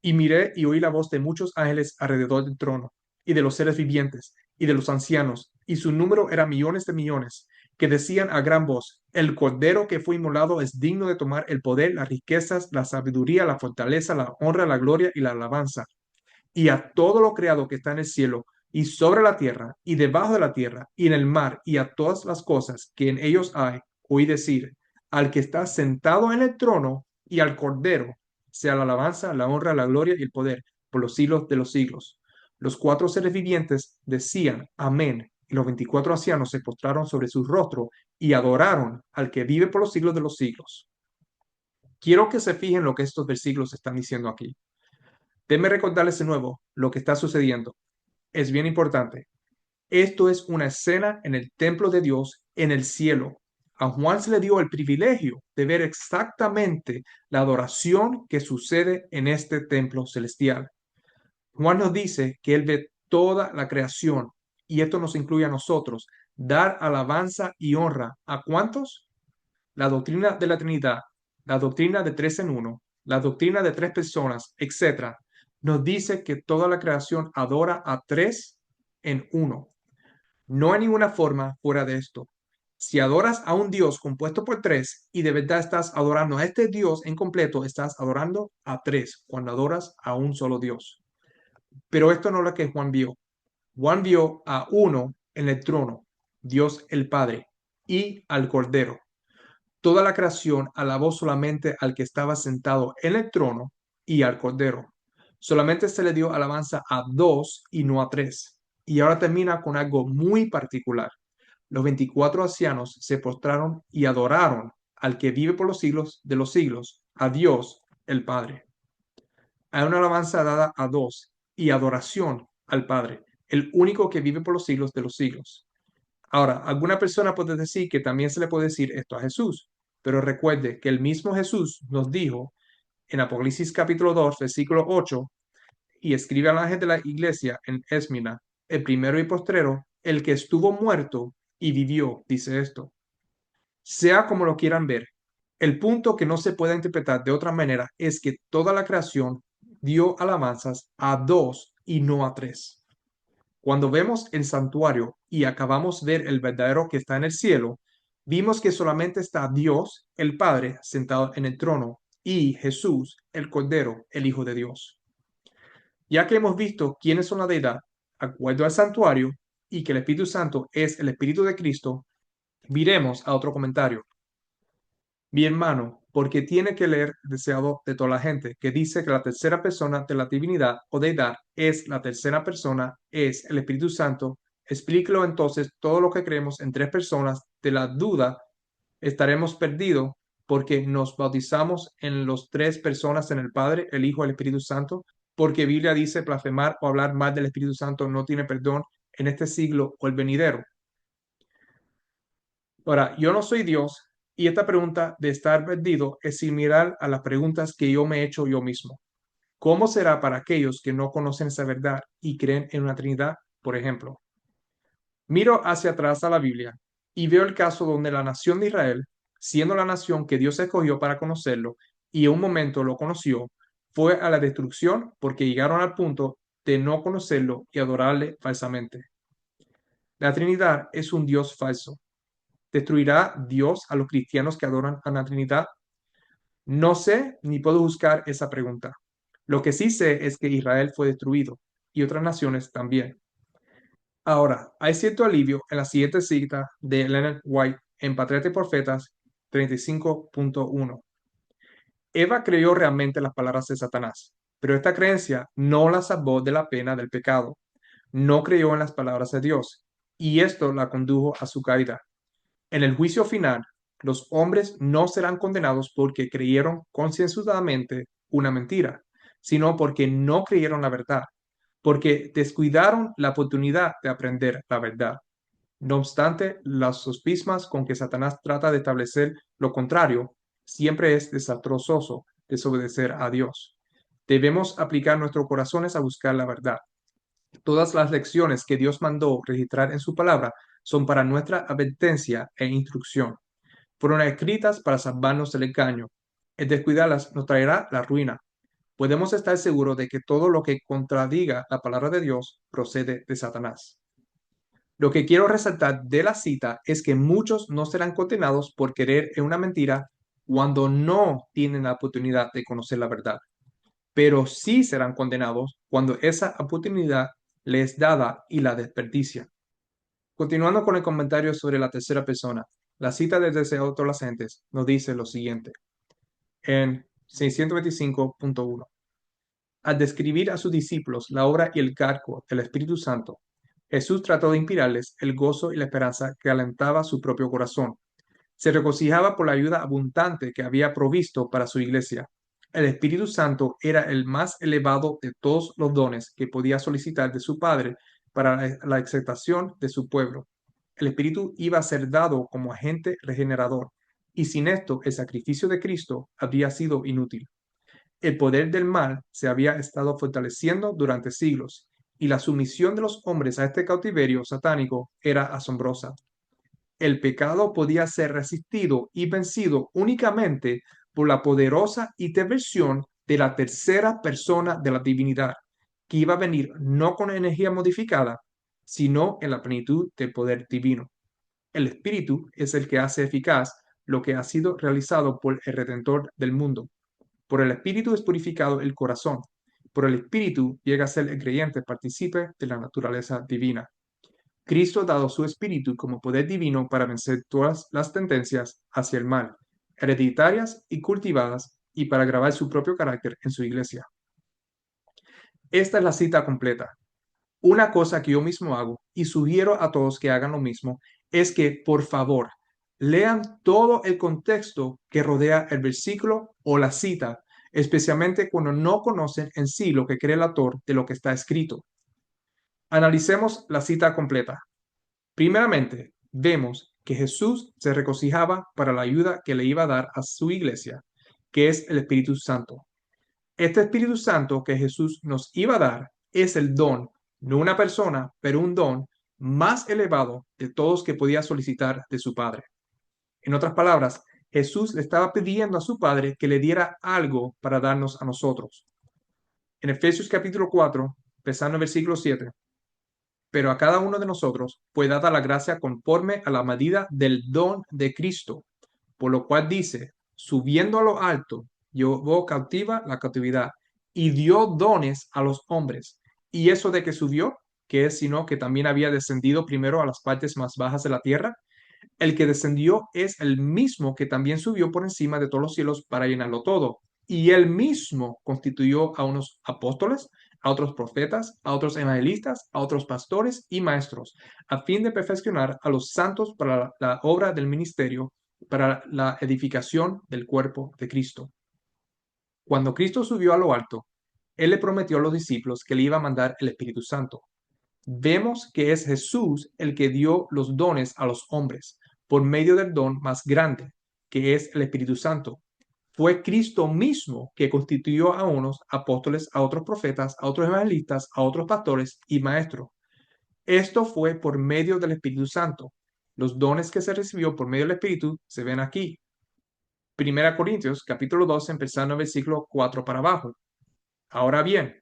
Y miré y oí la voz de muchos ángeles alrededor del trono, y de los seres vivientes, y de los ancianos, y su número era millones de millones, que decían a gran voz, el Cordero que fue inmolado es digno de tomar el poder, las riquezas, la sabiduría, la fortaleza, la honra, la gloria y la alabanza. Y a todo lo creado que está en el cielo y sobre la tierra y debajo de la tierra y en el mar y a todas las cosas que en ellos hay, oí decir, al que está sentado en el trono y al Cordero, sea la alabanza, la honra, la gloria y el poder por los siglos de los siglos. Los cuatro seres vivientes decían, amén, y los 24 ancianos se postraron sobre su rostro y adoraron al que vive por los siglos de los siglos. Quiero que se fijen lo que estos versículos están diciendo aquí. Déjenme recordarles de nuevo lo que está sucediendo. Es bien importante. Esto es una escena en el templo de Dios en el cielo. A Juan se le dio el privilegio de ver exactamente la adoración que sucede en este templo celestial. Juan nos dice que él ve toda la creación y esto nos incluye a nosotros. Dar alabanza y honra. ¿A cuántos? La doctrina de la Trinidad, la doctrina de tres en uno, la doctrina de tres personas, etcétera, nos dice que toda la creación adora a tres en uno. No hay ninguna forma fuera de esto. Si adoras a un Dios compuesto por tres y de verdad estás adorando a este Dios en completo, estás adorando a tres cuando adoras a un solo Dios. Pero esto no es lo que Juan vio. Juan vio a uno en el trono, Dios el Padre, y al Cordero. Toda la creación alabó solamente al que estaba sentado en el trono y al Cordero. Solamente se le dio alabanza a dos y no a tres. Y ahora termina con algo muy particular. Los 24 ancianos se postraron y adoraron al que vive por los siglos de los siglos, a Dios el Padre. Hay una alabanza dada a dos y adoración al Padre, el único que vive por los siglos de los siglos. Ahora, alguna persona puede decir que también se le puede decir esto a Jesús, pero recuerde que el mismo Jesús nos dijo en Apocalipsis capítulo 2, versículo 8, y escribe al ángel de la iglesia en Esmina, el primero y postrero, el que estuvo muerto y vivió, dice esto. Sea como lo quieran ver, el punto que no se puede interpretar de otra manera es que toda la creación dio alabanzas a dos y no a tres. Cuando vemos el santuario y acabamos de ver el verdadero que está en el cielo, vimos que solamente está Dios, el Padre, sentado en el trono, y Jesús, el Cordero, el Hijo de Dios. Ya que hemos visto quiénes son la deidad, acuerdo al santuario, y que el Espíritu Santo es el Espíritu de Cristo, miremos a otro comentario. Mi hermano, porque tiene que leer deseado de toda la gente, que dice que la tercera persona de la divinidad o deidad es la tercera persona, es el Espíritu Santo. Explíquelo entonces todo lo que creemos en tres personas. De la duda estaremos perdidos porque nos bautizamos en los tres personas, en el Padre, el Hijo y el Espíritu Santo, porque Biblia dice blasfemar o hablar mal del Espíritu Santo no tiene perdón en este siglo o el venidero. Ahora, yo no soy Dios y esta pregunta de estar perdido es similar a las preguntas que yo me he hecho yo mismo. ¿Cómo será para aquellos que no conocen esa verdad y creen en una Trinidad, por ejemplo? Miro hacia atrás a la Biblia y veo el caso donde la nación de Israel, siendo la nación que Dios escogió para conocerlo y en un momento lo conoció, fue a la destrucción porque llegaron al punto de no conocerlo y adorarle falsamente. La Trinidad es un Dios falso. ¿Destruirá Dios a los cristianos que adoran a la Trinidad? No sé ni puedo buscar esa pregunta. Lo que sí sé es que Israel fue destruido y otras naciones también. Ahora, hay cierto alivio en la siguiente cita de Leonard White en Patriarcas y Profetas 35.1. Eva creyó realmente las palabras de Satanás, pero esta creencia no la salvó de la pena del pecado. No creyó en las palabras de Dios y esto la condujo a su caída. En el juicio final, los hombres no serán condenados porque creyeron concienzudamente una mentira, sino porque no creyeron la verdad, porque descuidaron la oportunidad de aprender la verdad. No obstante, las sofismas con que Satanás trata de establecer lo contrario siempre es desastroso desobedecer a Dios. Debemos aplicar nuestros corazones a buscar la verdad. Todas las lecciones que Dios mandó registrar en su palabra son para nuestra advertencia e instrucción. Fueron escritas para salvarnos del engaño. El descuidarlas nos traerá la ruina. Podemos estar seguros de que todo lo que contradiga la palabra de Dios procede de Satanás. Lo que quiero resaltar de la cita es que muchos no serán condenados por creer en una mentira cuando no tienen la oportunidad de conocer la verdad, pero sí serán condenados cuando esa oportunidad les es dada y la desperdician. Continuando con el comentario sobre la tercera persona, la cita de Deseo Adolescentes nos dice lo siguiente en 625.1. Al describir a sus discípulos la obra y el cargo del Espíritu Santo, Jesús trató de inspirarles el gozo y la esperanza que alentaba su propio corazón. Se regocijaba por la ayuda abundante que había provisto para su iglesia. El Espíritu Santo era el más elevado de todos los dones que podía solicitar de su Padre para la exaltación de su pueblo. El Espíritu iba a ser dado como agente regenerador, y sin esto el sacrificio de Cristo habría sido inútil. El poder del mal se había estado fortaleciendo durante siglos, y la sumisión de los hombres a este cautiverio satánico era asombrosa. El pecado podía ser resistido y vencido únicamente por la poderosa intervención de la tercera persona de la divinidad, que iba a venir no con energía modificada, sino en la plenitud del poder divino. El Espíritu es el que hace eficaz lo que ha sido realizado por el Redentor del mundo. Por el Espíritu es purificado el corazón. Por el Espíritu llega a ser el creyente partícipe de la naturaleza divina. Cristo ha dado su Espíritu como poder divino para vencer todas las tendencias hacia el mal, hereditarias y cultivadas, y para grabar su propio carácter en su iglesia. Esta es la cita completa. Una cosa que yo mismo hago y sugiero a todos que hagan lo mismo es que, por favor, lean todo el contexto que rodea el versículo o la cita, especialmente cuando no conocen en sí lo que cree el autor de lo que está escrito. Analicemos la cita completa. Primeramente, vemos que Jesús se regocijaba para la ayuda que le iba a dar a su iglesia, que es el Espíritu Santo. Este Espíritu Santo que Jesús nos iba a dar es el don, no una persona, pero un don más elevado de todos que podía solicitar de su Padre. En otras palabras, Jesús le estaba pidiendo a su Padre que le diera algo para darnos a nosotros. En Efesios capítulo 4, empezando en versículo 7, pero a cada uno de nosotros fue dada la gracia conforme a la medida del don de Cristo, por lo cual dice, subiendo a lo alto, llevó cautiva la cautividad y dio dones a los hombres. ¿Y eso de que subió? ¿Qué es sino que también había descendido primero a las partes más bajas de la tierra? El que descendió es el mismo que también subió por encima de todos los cielos para llenarlo todo. Y él mismo constituyó a unos apóstoles, a otros profetas, a otros evangelistas, a otros pastores y maestros, a fin de perfeccionar a los santos para la obra del ministerio, para la edificación del cuerpo de Cristo. Cuando Cristo subió a lo alto, Él le prometió a los discípulos que le iba a mandar el Espíritu Santo. Vemos que es Jesús el que dio los dones a los hombres por medio del don más grande, que es el Espíritu Santo. Fue Cristo mismo que constituyó a unos apóstoles, a otros profetas, a otros evangelistas, a otros pastores y maestros. Esto fue por medio del Espíritu Santo. Los dones que se recibió por medio del Espíritu se ven aquí. Primera Corintios, capítulo 2, empezando en versículo 4 para abajo. Ahora bien,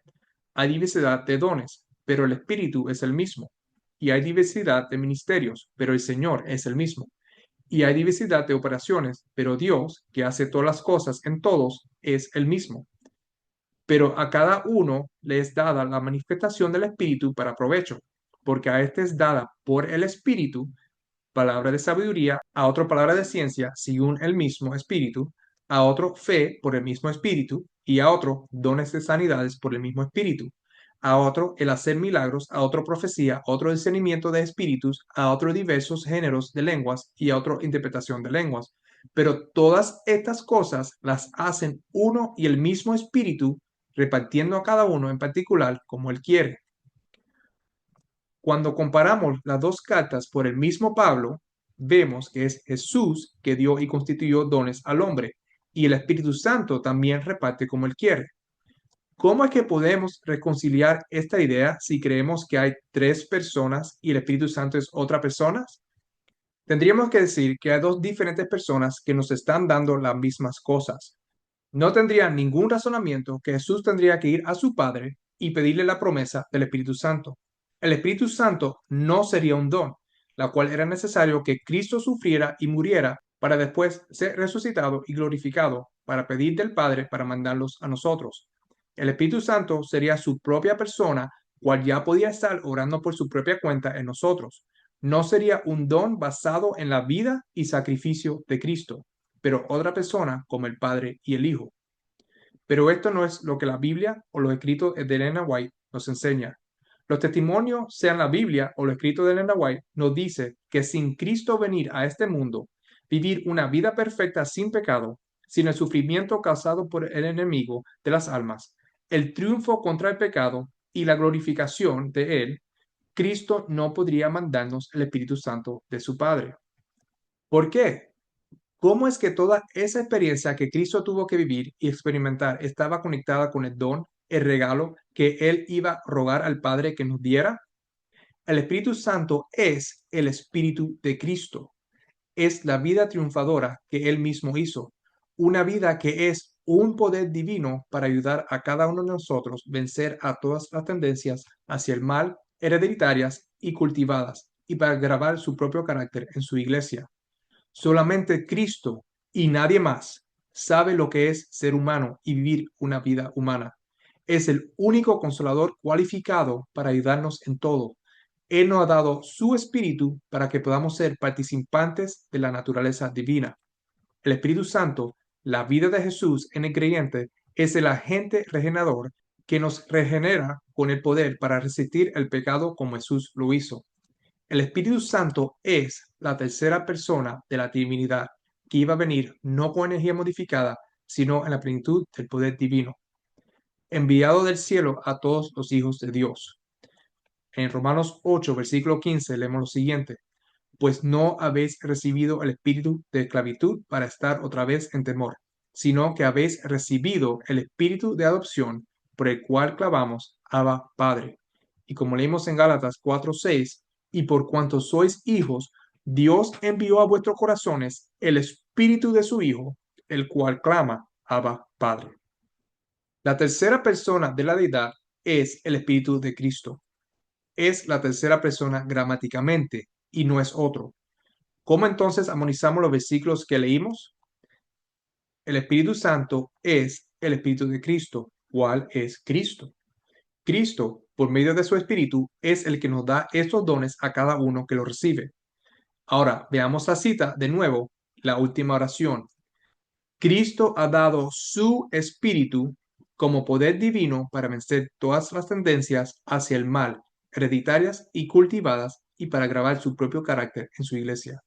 hay diversidad de dones, pero el Espíritu es el mismo. Y hay diversidad de ministerios, pero el Señor es el mismo. Y hay diversidad de operaciones, pero Dios, que hace todas las cosas en todos, es el mismo. Pero a cada uno le es dada la manifestación del Espíritu para provecho, porque a este es dada por el Espíritu palabra de sabiduría, a otro palabra de ciencia según el mismo Espíritu, a otro fe por el mismo Espíritu, y a otro dones de sanidades por el mismo Espíritu, a otro el hacer milagros, a otro profecía, a otro discernimiento de espíritus, a otro diversos géneros de lenguas y a otro interpretación de lenguas. Pero todas estas cosas las hacen uno y el mismo Espíritu, repartiendo a cada uno en particular como él quiere. Cuando comparamos las dos cartas por el mismo Pablo, vemos que es Jesús que dio y constituyó dones al hombre, y el Espíritu Santo también reparte como él quiere. ¿Cómo es que podemos reconciliar esta idea si creemos que hay tres personas y el Espíritu Santo es otra persona? Tendríamos que decir que hay dos diferentes personas que nos están dando las mismas cosas. No tendría ningún razonamiento que Jesús tendría que ir a su Padre y pedirle la promesa del Espíritu Santo. El Espíritu Santo no sería un don, la cual era necesario que Cristo sufriera y muriera para después ser resucitado y glorificado para pedir del Padre para mandarlos a nosotros. El Espíritu Santo sería su propia persona, cual ya podía estar orando por su propia cuenta en nosotros. No sería un don basado en la vida y sacrificio de Cristo, pero otra persona como el Padre y el Hijo. Pero esto no es lo que la Biblia o los escritos de Elena White nos enseña. Los testimonios, sean la Biblia o los escritos de Elena White, nos dice que sin Cristo venir a este mundo, vivir una vida perfecta sin pecado, sin el sufrimiento causado por el enemigo de las almas, el triunfo contra el pecado y la glorificación de él, Cristo no podría mandarnos el Espíritu Santo de su Padre. ¿Por qué? ¿Cómo es que toda esa experiencia que Cristo tuvo que vivir y experimentar estaba conectada con el don, el regalo que Él iba a rogar al Padre que nos diera? El Espíritu Santo es el Espíritu de Cristo. Es la vida triunfadora que Él mismo hizo. Una vida que es un poder divino para ayudar a cada uno de nosotros a vencer a todas las tendencias hacia el mal, hereditarias y cultivadas, y para grabar su propio carácter en su iglesia. Solamente Cristo y nadie más sabe lo que es ser humano y vivir una vida humana. Es el único consolador cualificado para ayudarnos en todo. Él nos ha dado su espíritu para que podamos ser participantes de la naturaleza divina. El Espíritu Santo, la vida de Jesús en el creyente, es el agente regenerador que nos regenera con el poder para resistir el pecado como Jesús lo hizo. El Espíritu Santo es la tercera persona de la divinidad que iba a venir no con energía modificada, sino en la plenitud del poder divino, enviado del cielo a todos los hijos de Dios. En Romanos 8, versículo 15, leemos lo siguiente: pues no habéis recibido el espíritu de esclavitud para estar otra vez en temor, sino que habéis recibido el espíritu de adopción por el cual clamamos, Abba, Padre. Y como leímos en Gálatas 4:6, y por cuanto sois hijos, Dios envió a vuestros corazones el espíritu de su Hijo, el cual clama, Abba, Padre. La tercera persona de la deidad es el Espíritu de Cristo. Es la tercera persona gramáticamente y no es otro. ¿Cómo entonces armonizamos los versículos que leímos? El Espíritu Santo es el Espíritu de Cristo. ¿Cuál es Cristo? Cristo, por medio de su Espíritu, es el que nos da estos dones a cada uno que lo recibe. Ahora, veamos la cita de nuevo, la última oración. Cristo ha dado su Espíritu como poder divino para vencer todas las tendencias hacia el mal, hereditarias y cultivadas, y para grabar su propio carácter en su iglesia.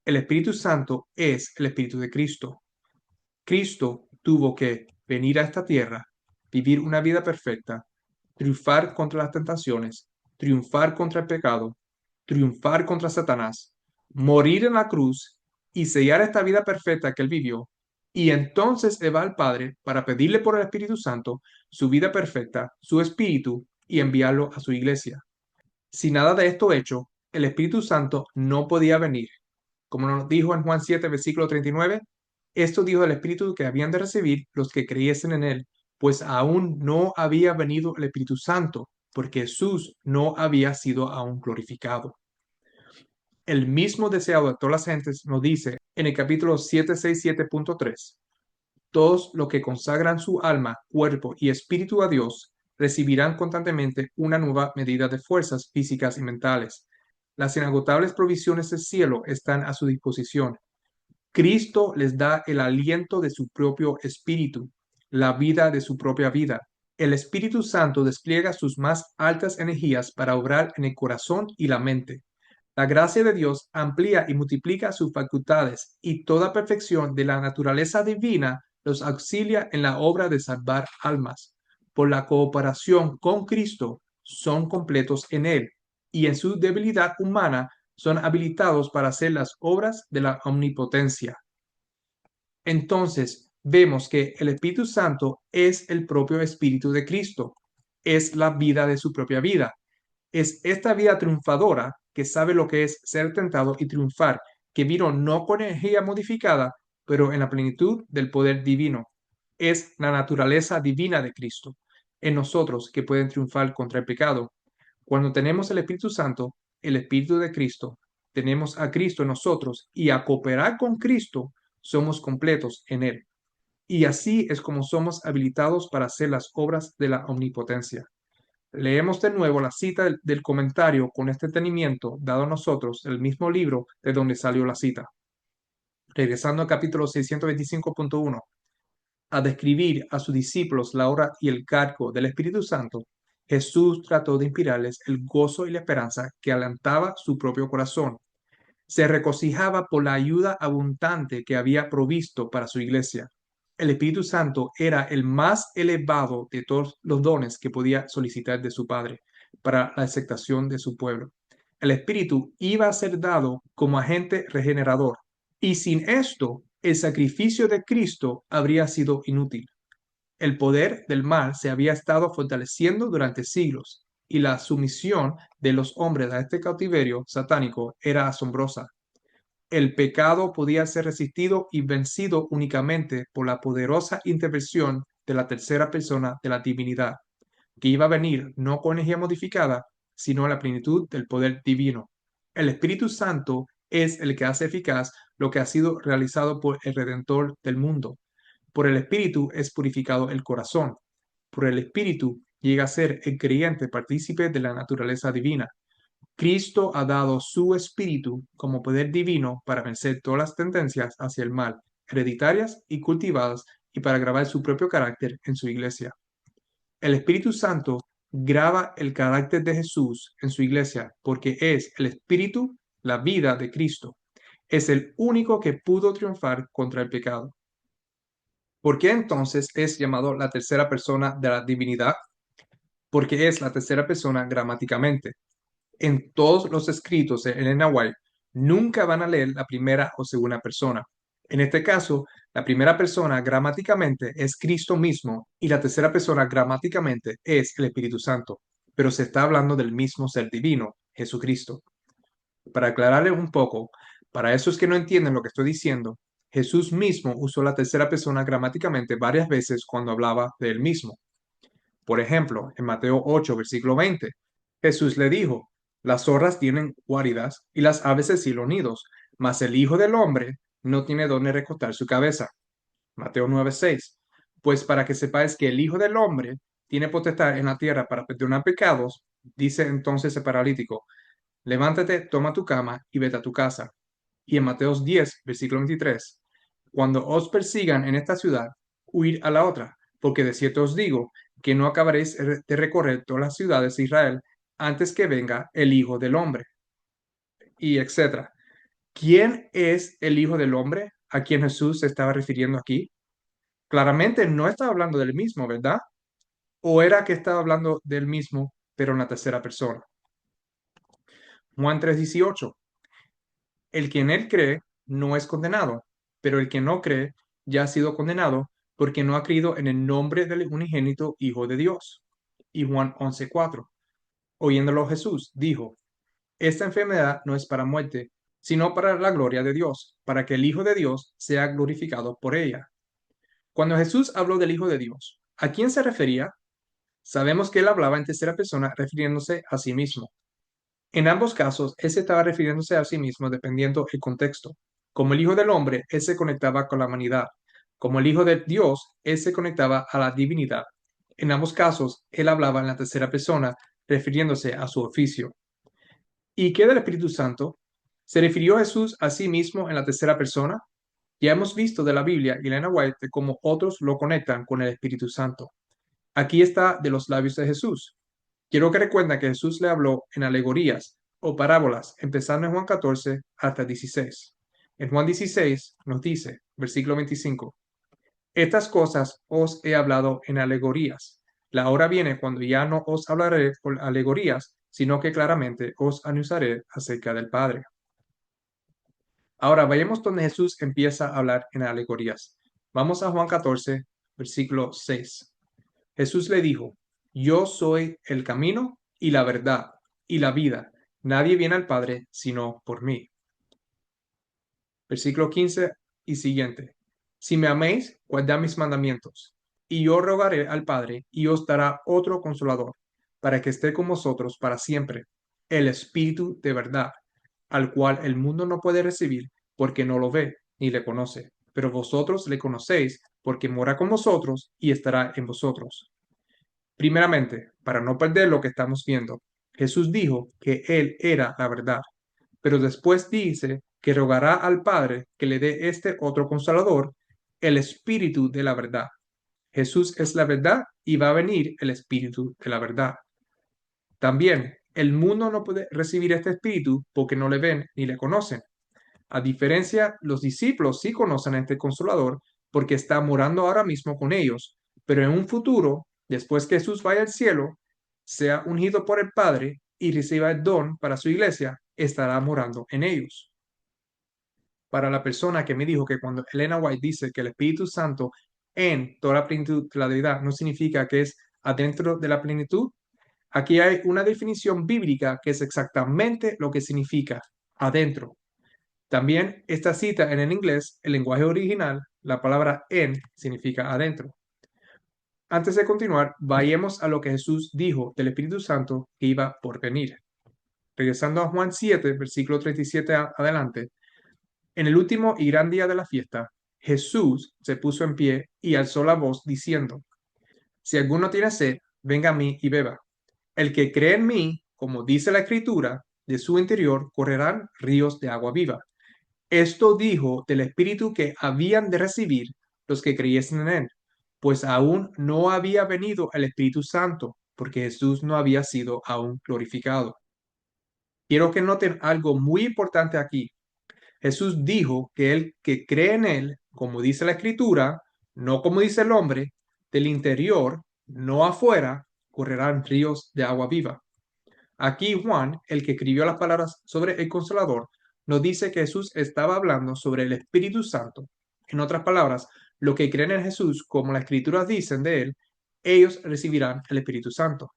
El Espíritu Santo es el Espíritu de Cristo. Cristo tuvo que venir a esta tierra, vivir una vida perfecta, triunfar contra las tentaciones, triunfar contra el pecado, triunfar contra Satanás, morir en la cruz y sellar esta vida perfecta que él vivió. Y entonces él va al Padre para pedirle por el Espíritu Santo su vida perfecta, su espíritu, y enviarlo a su iglesia. Si nada de esto hecho, el Espíritu Santo no podía venir. Como nos dijo en Juan 7, versículo 39, esto dijo el Espíritu que habían de recibir los que creyesen en él, pues aún no había venido el Espíritu Santo, porque Jesús no había sido aún glorificado. El mismo deseado de todas las gentes nos dice en el capítulo 767.3: todos los que consagran su alma, cuerpo y espíritu a Dios recibirán constantemente una nueva medida de fuerzas físicas y mentales. Las inagotables provisiones del cielo están a su disposición. Cristo les da el aliento de su propio espíritu, la vida de su propia vida. El Espíritu Santo despliega sus más altas energías para obrar en el corazón y la mente. La gracia de Dios amplía y multiplica sus facultades, y toda perfección de la naturaleza divina los auxilia en la obra de salvar almas. Por la cooperación con Cristo son completos en Él, y en su debilidad humana son habilitados para hacer las obras de la omnipotencia. Entonces, vemos que el Espíritu Santo es el propio Espíritu de Cristo, es la vida de su propia vida. Es esta vida triunfadora que sabe lo que es ser tentado y triunfar, que vino no con energía modificada, pero en la plenitud del poder divino. Es la naturaleza divina de Cristo en nosotros que pueden triunfar contra el pecado. Cuando tenemos el Espíritu Santo, el Espíritu de Cristo, tenemos a Cristo en nosotros y a cooperar con Cristo, somos completos en Él. Y así es como somos habilitados para hacer las obras de la omnipotencia. Leemos de nuevo la cita del comentario con este entendimiento dado a nosotros el mismo libro de donde salió la cita. Regresando al capítulo 625.1, a describir a sus discípulos la obra y el cargo del Espíritu Santo, Jesús trató de inspirarles el gozo y la esperanza que alentaba su propio corazón. Se regocijaba por la ayuda abundante que había provisto para su iglesia. El Espíritu Santo era el más elevado de todos los dones que podía solicitar de su Padre para la aceptación de su pueblo. El Espíritu iba a ser dado como agente regenerador, y sin esto, el sacrificio de Cristo habría sido inútil. El poder del mal se había estado fortaleciendo durante siglos, y la sumisión de los hombres a este cautiverio satánico era asombrosa. El pecado podía ser resistido y vencido únicamente por la poderosa intervención de la tercera persona de la divinidad, que iba a venir no con energía modificada, sino en la plenitud del poder divino. El Espíritu Santo es el que hace eficaz lo que ha sido realizado por el Redentor del mundo. Por el Espíritu es purificado el corazón. Por el Espíritu llega a ser el creyente partícipe de la naturaleza divina. Cristo ha dado su Espíritu como poder divino para vencer todas las tendencias hacia el mal, hereditarias y cultivadas, y para grabar su propio carácter en su iglesia. El Espíritu Santo graba el carácter de Jesús en su iglesia porque es el Espíritu, la vida de Cristo. Es el único que pudo triunfar contra el pecado. ¿Por qué entonces es llamado la tercera persona de la divinidad? Porque es la tercera persona gramáticamente. En todos los escritos de Elena White, nunca van a leer la primera o segunda persona. En este caso, la primera persona gramáticamente es Cristo mismo y la tercera persona gramáticamente es el Espíritu Santo, pero se está hablando del mismo ser divino, Jesucristo. Para aclararle un poco, para esos que no entienden lo que estoy diciendo, Jesús mismo usó la tercera persona gramáticamente varias veces cuando hablaba de él mismo. Por ejemplo, en Mateo 8, versículo 20, Jesús le dijo, las zorras tienen guaridas y las aves del cielo nidos, mas el Hijo del Hombre no tiene donde recostar su cabeza. Mateo 9, 6, pues para que sepáis que el Hijo del Hombre tiene potestad en la tierra para perdonar pecados, dice entonces el paralítico, levántate, toma tu cama y vete a tu casa. Y en Mateo 10, versículo 23, cuando os persigan en esta ciudad, huid a la otra, porque de cierto os digo que no acabaréis de recorrer todas las ciudades de Israel antes que venga el Hijo del Hombre, y etcétera. ¿Quién es el Hijo del Hombre a quien Jesús se estaba refiriendo aquí? Claramente no estaba hablando del mismo, ¿verdad? ¿O era que estaba hablando del mismo, pero en la tercera persona? Juan 3:18. El que en él cree no es condenado, pero el que no cree ya ha sido condenado porque no ha creído en el nombre del unigénito Hijo de Dios. Y Juan 11:4. Oyéndolo Jesús, dijo, esta enfermedad no es para muerte, sino para la gloria de Dios, para que el Hijo de Dios sea glorificado por ella. Cuando Jesús habló del Hijo de Dios, ¿a quién se refería? Sabemos que él hablaba en tercera persona refiriéndose a sí mismo. En ambos casos, él se estaba refiriéndose a sí mismo dependiendo el contexto. Como el Hijo del Hombre, él se conectaba con la humanidad. Como el Hijo de Dios, él se conectaba a la divinidad. En ambos casos, él hablaba en la tercera persona, refiriéndose a su oficio. ¿Y qué del Espíritu Santo? ¿Se refirió Jesús a sí mismo en la tercera persona? Ya hemos visto de la Biblia y Elena White de cómo otros lo conectan con el Espíritu Santo. Aquí está de los labios de Jesús. Quiero que recuerden que Jesús le habló en alegorías o parábolas, empezando en Juan 14 hasta 16. En Juan 16 nos dice, versículo 25, estas cosas os he hablado en alegorías. La hora viene cuando ya no os hablaré por alegorías, sino que claramente os anunciaré acerca del Padre. Ahora vayamos donde Jesús empieza a hablar en alegorías. Vamos a Juan 14, versículo 6. Jesús le dijo, yo soy el camino y la verdad y la vida. Nadie viene al Padre sino por mí. Versículo 15 y siguiente. Si me améis, guardad mis mandamientos. Y yo rogaré al Padre y os dará otro consolador, para que esté con vosotros para siempre, el Espíritu de verdad, al cual el mundo no puede recibir porque no lo ve ni le conoce, pero vosotros le conocéis porque mora con vosotros y estará en vosotros. Primeramente, para no perder lo que estamos viendo, Jesús dijo que Él era la verdad, pero después dice que rogará al Padre que le dé este otro consolador, el Espíritu de la verdad. Jesús es la verdad y va a venir el Espíritu de la verdad. También, el mundo no puede recibir este Espíritu porque no le ven ni le conocen. A diferencia, los discípulos sí conocen a este consolador porque está morando ahora mismo con ellos, pero en un futuro, después que Jesús vaya al cielo, sea ungido por el Padre y reciba el don para su iglesia, estará morando en ellos. Para la persona que me dijo que cuando Elena White dice que el Espíritu Santo en toda la plenitud de la deidad no significa que es adentro de la plenitud, aquí hay una definición bíblica que es exactamente lo que significa adentro. También esta cita en el inglés, el lenguaje original, la palabra en significa adentro. Antes de continuar, vayamos a lo que Jesús dijo del Espíritu Santo que iba por venir. Regresando a Juan 7, versículo 37 adelante, en el último y gran día de la fiesta, Jesús se puso en pie y alzó la voz diciendo, si alguno tiene sed, venga a mí y beba. El que cree en mí, como dice la Escritura, de su interior correrán ríos de agua viva. Esto dijo del Espíritu que habían de recibir los que creyesen en él, pues aún no había venido el Espíritu Santo, porque Jesús no había sido aún glorificado. Quiero que noten algo muy importante aquí. Jesús dijo que el que cree en él, como dice la Escritura, no como dice el hombre, del interior, no afuera, correrán ríos de agua viva. Aquí Juan, el que escribió las palabras sobre el Consolador, nos dice que Jesús estaba hablando sobre el Espíritu Santo. En otras palabras, los que creen en Jesús, como las Escrituras dicen de él, ellos recibirán el Espíritu Santo.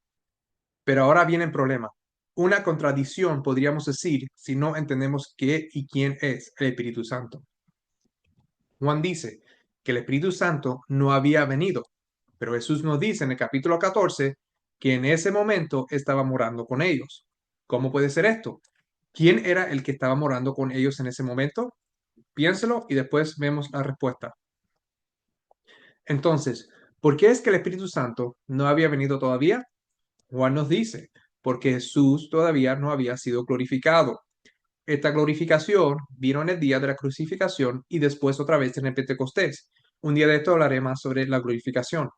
Pero ahora viene el problema. Una contradicción podríamos decir si no entendemos qué y quién es el Espíritu Santo. Juan dice que el Espíritu Santo no había venido, pero Jesús nos dice en el capítulo 14 que en ese momento estaba morando con ellos. ¿Cómo puede ser esto? ¿Quién era el que estaba morando con ellos en ese momento? Piénselo y después vemos la respuesta. Entonces, ¿por qué es que el Espíritu Santo no había venido todavía? Juan nos dice, porque Jesús todavía no había sido glorificado. Esta glorificación vino en el día de la crucificación y después otra vez en el Pentecostés. Un día de esto hablaré más sobre la glorificación.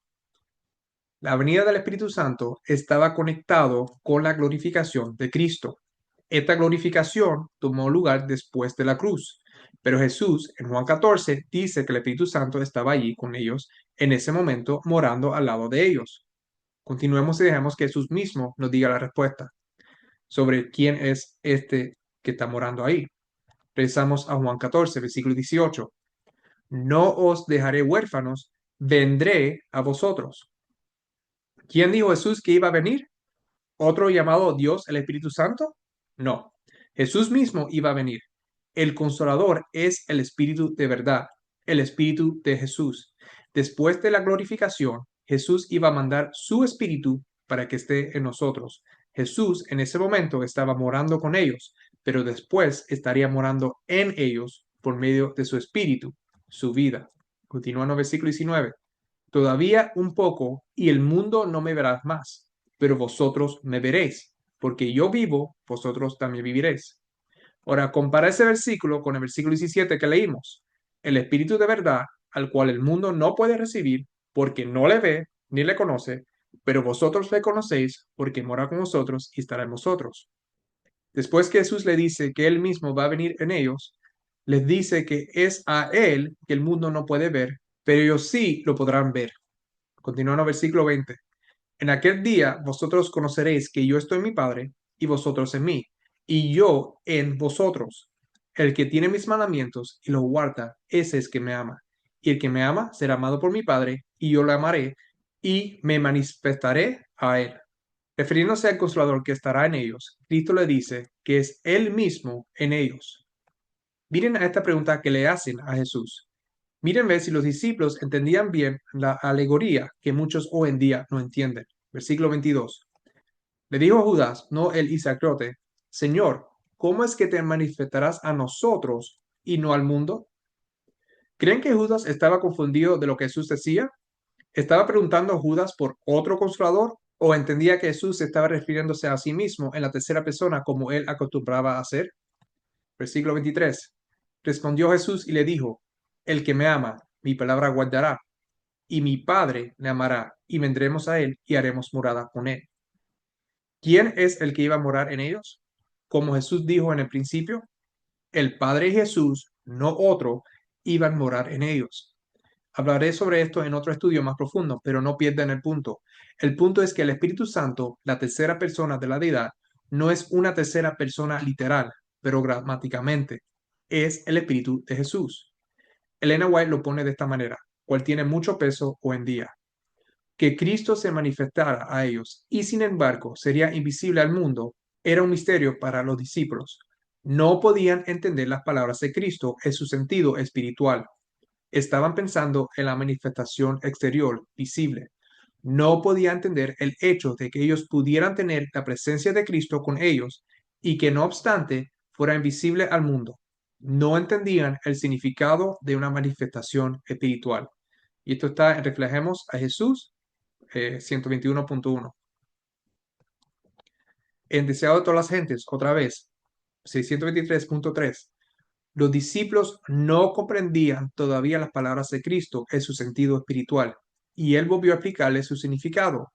La venida del Espíritu Santo estaba conectado con la glorificación de Cristo. Esta glorificación tomó lugar después de la cruz, pero Jesús en Juan 14 dice que el Espíritu Santo estaba allí con ellos en ese momento morando al lado de ellos. Continuemos y dejemos que Jesús mismo nos diga la respuesta sobre quién es este que está morando ahí. Regresamos a Juan 14, versículo 18. No os dejaré huérfanos, vendré a vosotros. ¿Quién dijo Jesús que iba a venir? ¿Otro llamado Dios, el Espíritu Santo? No, Jesús mismo iba a venir. El Consolador es el Espíritu de verdad, el Espíritu de Jesús. Después de la glorificación, Jesús iba a mandar su Espíritu para que esté en nosotros. Jesús en ese momento estaba morando con ellos, pero después estaría morando en ellos por medio de su Espíritu, su vida. Continúa en el versículo 19. Todavía un poco y el mundo no me verás más, pero vosotros me veréis, porque yo vivo, vosotros también viviréis. Ahora, compara ese versículo con el versículo 17 que leímos. El Espíritu de verdad, al cual el mundo no puede recibir, porque no le ve ni le conoce, pero vosotros le conocéis, porque mora con vosotros y estará en vosotros. Después que Jesús le dice que él mismo va a venir en ellos, les dice que es a él que el mundo no puede ver, pero ellos sí lo podrán ver. Continúa en el versículo 20. En aquel día vosotros conoceréis que yo estoy en mi Padre y vosotros en mí, y yo en vosotros. El que tiene mis mandamientos y los guarda, ese es que me ama. Y el que me ama será amado por mi Padre, y yo lo amaré y me manifestaré a él. Refiriéndose al Consolador que estará en ellos, Cristo le dice que es él mismo en ellos. Miren a esta pregunta que le hacen a Jesús. Miren ver si los discípulos entendían bien la alegoría que muchos hoy en día no entienden. Versículo 22. Le dijo Judas, no el Iscariote, Señor, ¿cómo es que te manifestarás a nosotros y no al mundo? ¿Creen que Judas estaba confundido de lo que Jesús decía? ¿Estaba preguntando a Judas por otro consolador o entendía que Jesús estaba refiriéndose a sí mismo en la tercera persona como él acostumbraba a hacer? Versículo 23. Respondió Jesús y le dijo, el que me ama, mi palabra guardará, y mi Padre le amará, y vendremos a él y haremos morada con él. ¿Quién es el que iba a morar en ellos? Como Jesús dijo en el principio, el Padre y Jesús, no otro, iban a morar en ellos. Hablaré sobre esto en otro estudio más profundo, pero no pierdan el punto. El punto es que el Espíritu Santo, la tercera persona de la deidad, no es una tercera persona literal, pero gramáticamente. Es el Espíritu de Jesús. Elena White lo pone de esta manera, cual tiene mucho peso hoy en día. Que Cristo se manifestara a ellos y sin embargo sería invisible al mundo, era un misterio para los discípulos. No podían entender las palabras de Cristo en su sentido espiritual. Estaban pensando en la manifestación exterior, visible. No podían entender el hecho de que ellos pudieran tener la presencia de Cristo con ellos y que no obstante fuera invisible al mundo. No entendían el significado de una manifestación espiritual. Y esto está en Reflejemos a Jesús 121.1. En Deseado de todas las gentes, otra vez, 623.3. Los discípulos no comprendían todavía las palabras de Cristo en su sentido espiritual, y él volvió a explicarles su significado.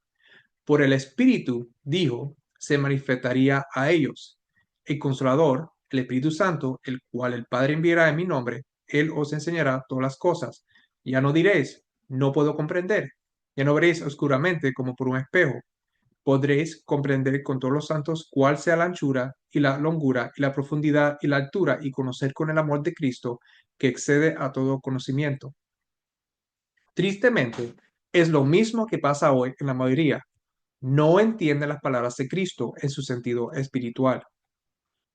Por el Espíritu, dijo, se manifestaría a ellos. El Consolador, el Espíritu Santo, el cual el Padre enviará en mi nombre, él os enseñará todas las cosas. Ya no diréis, no puedo comprender. Ya no veréis oscuramente como por un espejo. Podréis comprender con todos los santos cuál sea la anchura y la longura y la profundidad y la altura y conocer con el amor de Cristo que excede a todo conocimiento. Tristemente, es lo mismo que pasa hoy en la mayoría. No entienden las palabras de Cristo en su sentido espiritual.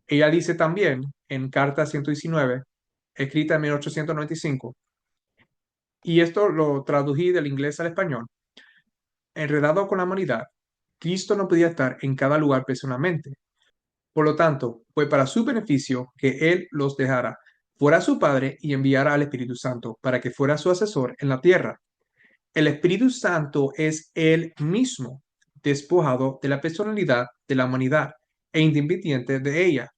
Ella dice también en Carta 119, escrita en 1895, y esto lo tradují del inglés al español. Enredado con la humanidad, Cristo no podía estar en cada lugar personalmente. Por lo tanto, fue para su beneficio que Él los dejara fuera su Padre y enviara al Espíritu Santo para que fuera su asesor en la tierra. El Espíritu Santo es Él mismo, despojado de la personalidad de la humanidad e independiente de ella.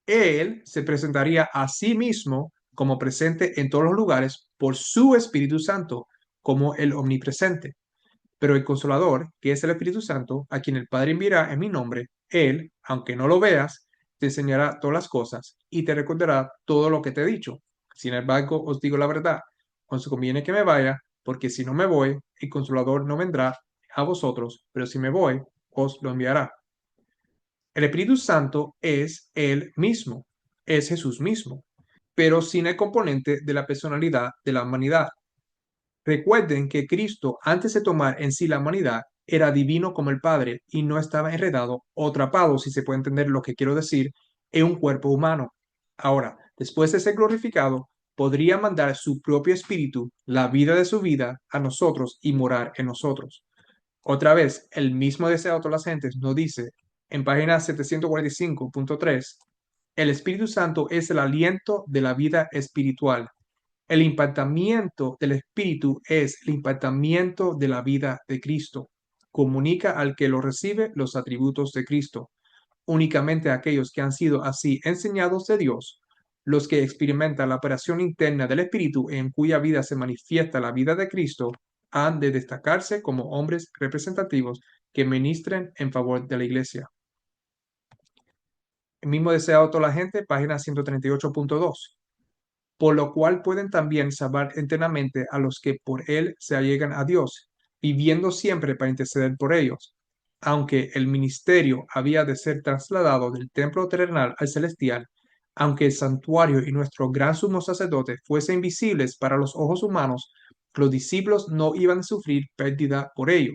Él se presentaría a sí mismo como presente en todos los lugares por su Espíritu Santo, como el omnipresente. Pero el Consolador, que es el Espíritu Santo, a quien el Padre enviará en mi nombre, Él, aunque no lo veas, te enseñará todas las cosas y te recordará todo lo que te he dicho. Sin embargo, os digo la verdad, os conviene que me vaya, porque si no me voy, el Consolador no vendrá a vosotros, pero si me voy, os lo enviará. El Espíritu Santo es Él mismo, es Jesús mismo, pero sin el componente de la personalidad de la humanidad. Recuerden que Cristo, antes de tomar en sí la humanidad, era divino como el Padre y no estaba enredado o atrapado, si se puede entender lo que quiero decir, en un cuerpo humano. Ahora, después de ser glorificado, podría mandar su propio espíritu, la vida de su vida, a nosotros y morar en nosotros. Otra vez, el mismo deseo de todas las gentes nos dice en página 745.3, el Espíritu Santo es el aliento de la vida espiritual. El impactamiento del Espíritu es el impactamiento de la vida de Cristo. Comunica al que lo recibe los atributos de Cristo. Únicamente aquellos que han sido así enseñados de Dios, los que experimentan la operación interna del Espíritu en cuya vida se manifiesta la vida de Cristo, han de destacarse como hombres representativos que ministren en favor de la Iglesia. El mismo deseo de toda la gente, página 138.2. Por lo cual pueden también salvar eternamente a los que por él se allegan a Dios, viviendo siempre para interceder por ellos. Aunque el ministerio había de ser trasladado del templo terrenal al celestial, aunque el santuario y nuestro gran sumo sacerdote fuesen invisibles para los ojos humanos, los discípulos no iban a sufrir pérdida por ello.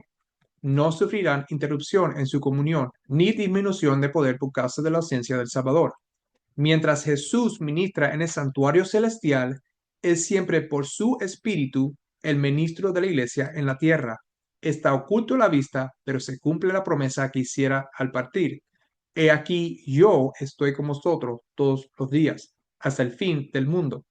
No sufrirán interrupción en su comunión, ni disminución de poder por causa de la ausencia del Salvador. Mientras Jesús ministra en el santuario celestial, es siempre por su espíritu el ministro de la iglesia en la tierra. está oculto a la vista, pero se cumple la promesa que hiciera al partir. He aquí, yo estoy con vosotros todos los días, hasta el fin del mundo.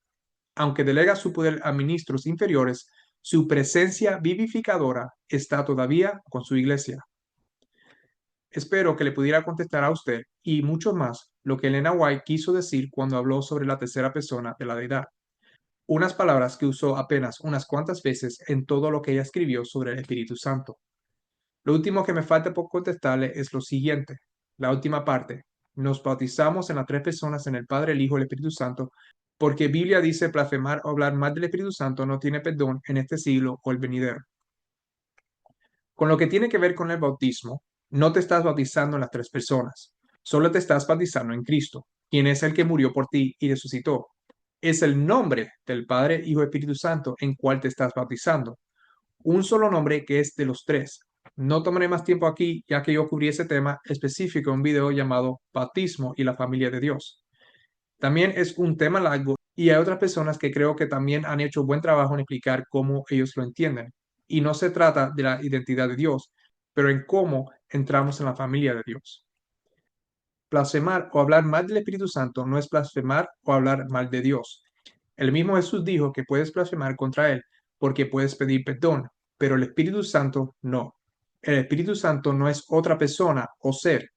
Aunque delega su poder a ministros inferiores, su presencia vivificadora está todavía con su iglesia. Espero que le pudiera contestar a usted y mucho más lo que Elena White quiso decir cuando habló sobre la tercera persona de la deidad. Unas palabras que usó apenas unas cuantas veces en todo lo que ella escribió sobre el Espíritu Santo. Lo último que me falta por contestarle es lo siguiente, la última parte. Nos bautizamos en las tres personas, en el Padre, el Hijo y el Espíritu Santo, porque Biblia dice blasfemar o hablar mal del Espíritu Santo no tiene perdón en este siglo o el venidero. Con lo que tiene que ver con el bautismo, no te estás bautizando en las tres personas, solo te estás bautizando en Cristo, quien es el que murió por ti y resucitó. Es el nombre del Padre, Hijo y Espíritu Santo en cual te estás bautizando. Un solo nombre que es de los tres. No tomaré más tiempo aquí, ya que yo cubrí ese tema específico en un video llamado Bautismo y la familia de Dios. También es un tema largo y hay otras personas que creo que también han hecho buen trabajo en explicar cómo ellos lo entienden. Y no se trata de la identidad de Dios, pero en cómo entramos en la familia de Dios. Blasfemar o hablar mal del Espíritu Santo no es blasfemar o hablar mal de Dios. El mismo Jesús dijo que puedes blasfemar contra Él porque puedes pedir perdón, pero el Espíritu Santo no. El Espíritu Santo no es otra persona o ser.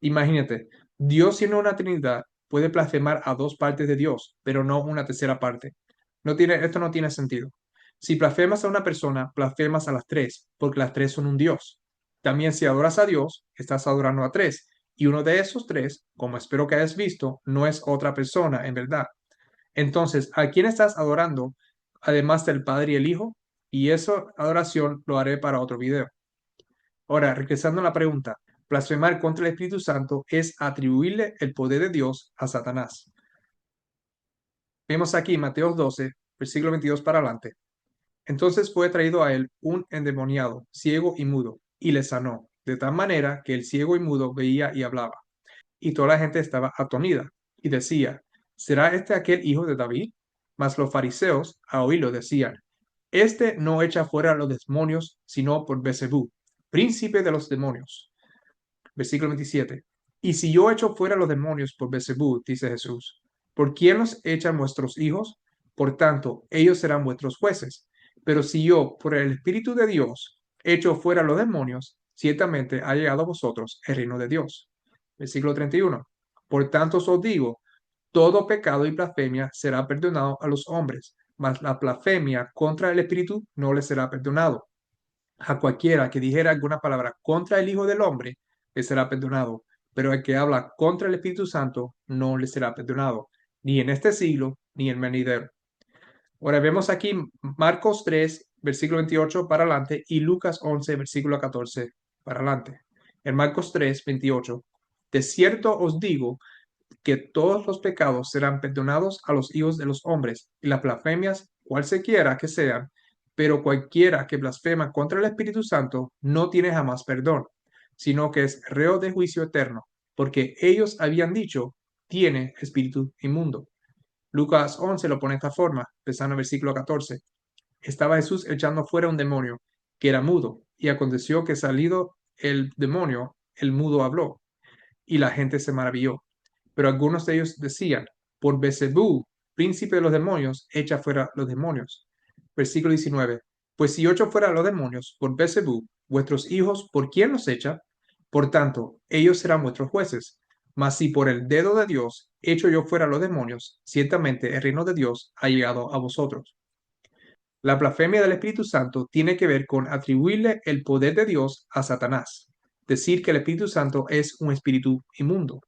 Imagínate, Dios siendo una Trinidad puede blasfemar a dos partes de Dios, pero no una tercera parte. Esto no tiene sentido. Si blasfemas a una persona, blasfemas a las tres, porque las tres son un Dios. También si adoras a Dios, estás adorando a tres, y uno de esos tres, como espero que hayas visto, no es otra persona en verdad. Entonces, ¿a quién estás adorando? Además del Padre y el Hijo, y esa adoración lo haré para otro video. Ahora, regresando a la pregunta, blasfemar contra el Espíritu Santo es atribuirle el poder de Dios a Satanás. Vemos aquí Mateo 12, versículo 22 para adelante. Entonces fue traído a él un endemoniado, ciego y mudo, y le sanó, de tal manera que el ciego y mudo veía y hablaba. Y toda la gente estaba atonida, y decía, ¿será este aquel hijo de David? Mas los fariseos, a oírlo, decían, este no echa fuera a los demonios, sino por Belzebú, príncipe de los demonios. Versículo 27. Y si yo echo fuera a los demonios por Belzebú, dice Jesús, ¿por quién los echan vuestros hijos? Por tanto, ellos serán vuestros jueces. Pero si yo, por el Espíritu de Dios, echo fuera a los demonios, ciertamente ha llegado a vosotros el reino de Dios. Versículo 31. Por tanto os digo, todo pecado y blasfemia será perdonado a los hombres, mas la blasfemia contra el Espíritu no le será perdonado. A cualquiera que dijera alguna palabra contra el Hijo del Hombre, le será perdonado, pero el que habla contra el Espíritu Santo no le será perdonado, ni en este siglo, ni en venidero. Ahora vemos aquí Marcos 3, versículo 28 para adelante, y Lucas 11, versículo 14 para adelante. En Marcos 3, 28, de cierto os digo que todos los pecados serán perdonados a los hijos de los hombres, y las blasfemias, cualquiera que sean, pero cualquiera que blasfema contra el Espíritu Santo no tiene jamás perdón, sino que es reo de juicio eterno, porque ellos habían dicho, tiene espíritu inmundo. Lucas 11 lo pone de esta forma, empezando en el versículo 14. Estaba Jesús echando fuera un demonio que era mudo, y aconteció que salido el demonio, el mudo habló, y la gente se maravilló. Pero algunos de ellos decían, por Belzebú, príncipe de los demonios, echa fuera los demonios. Versículo 19. Pues si yo echo fuera los demonios por Belzebú, vuestros hijos, ¿por quién los echa? Por tanto, ellos serán vuestros jueces. Mas si por el dedo de Dios echo yo fuera los demonios, ciertamente el reino de Dios ha llegado a vosotros. La blasfemia del Espíritu Santo tiene que ver con atribuirle el poder de Dios a Satanás. Decir que el Espíritu Santo es un espíritu inmundo.